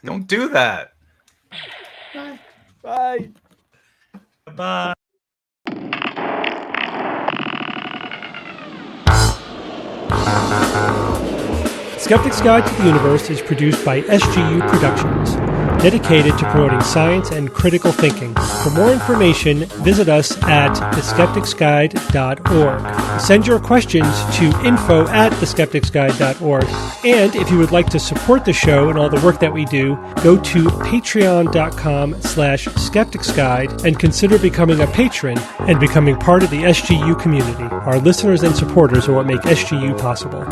Don't do that. Bye. Bye. Skeptic's Guide to the Universe is produced by SGU Productions, dedicated to promoting science and critical thinking. For more information, visit us at theskepticsguide.org. Send your questions to info@theskepticsguide.org. And if you would like to support the show and all the work that we do, go to patreon.com/skepticsguide and consider becoming a patron and becoming part of the SGU community. Our listeners and supporters are what make SGU possible.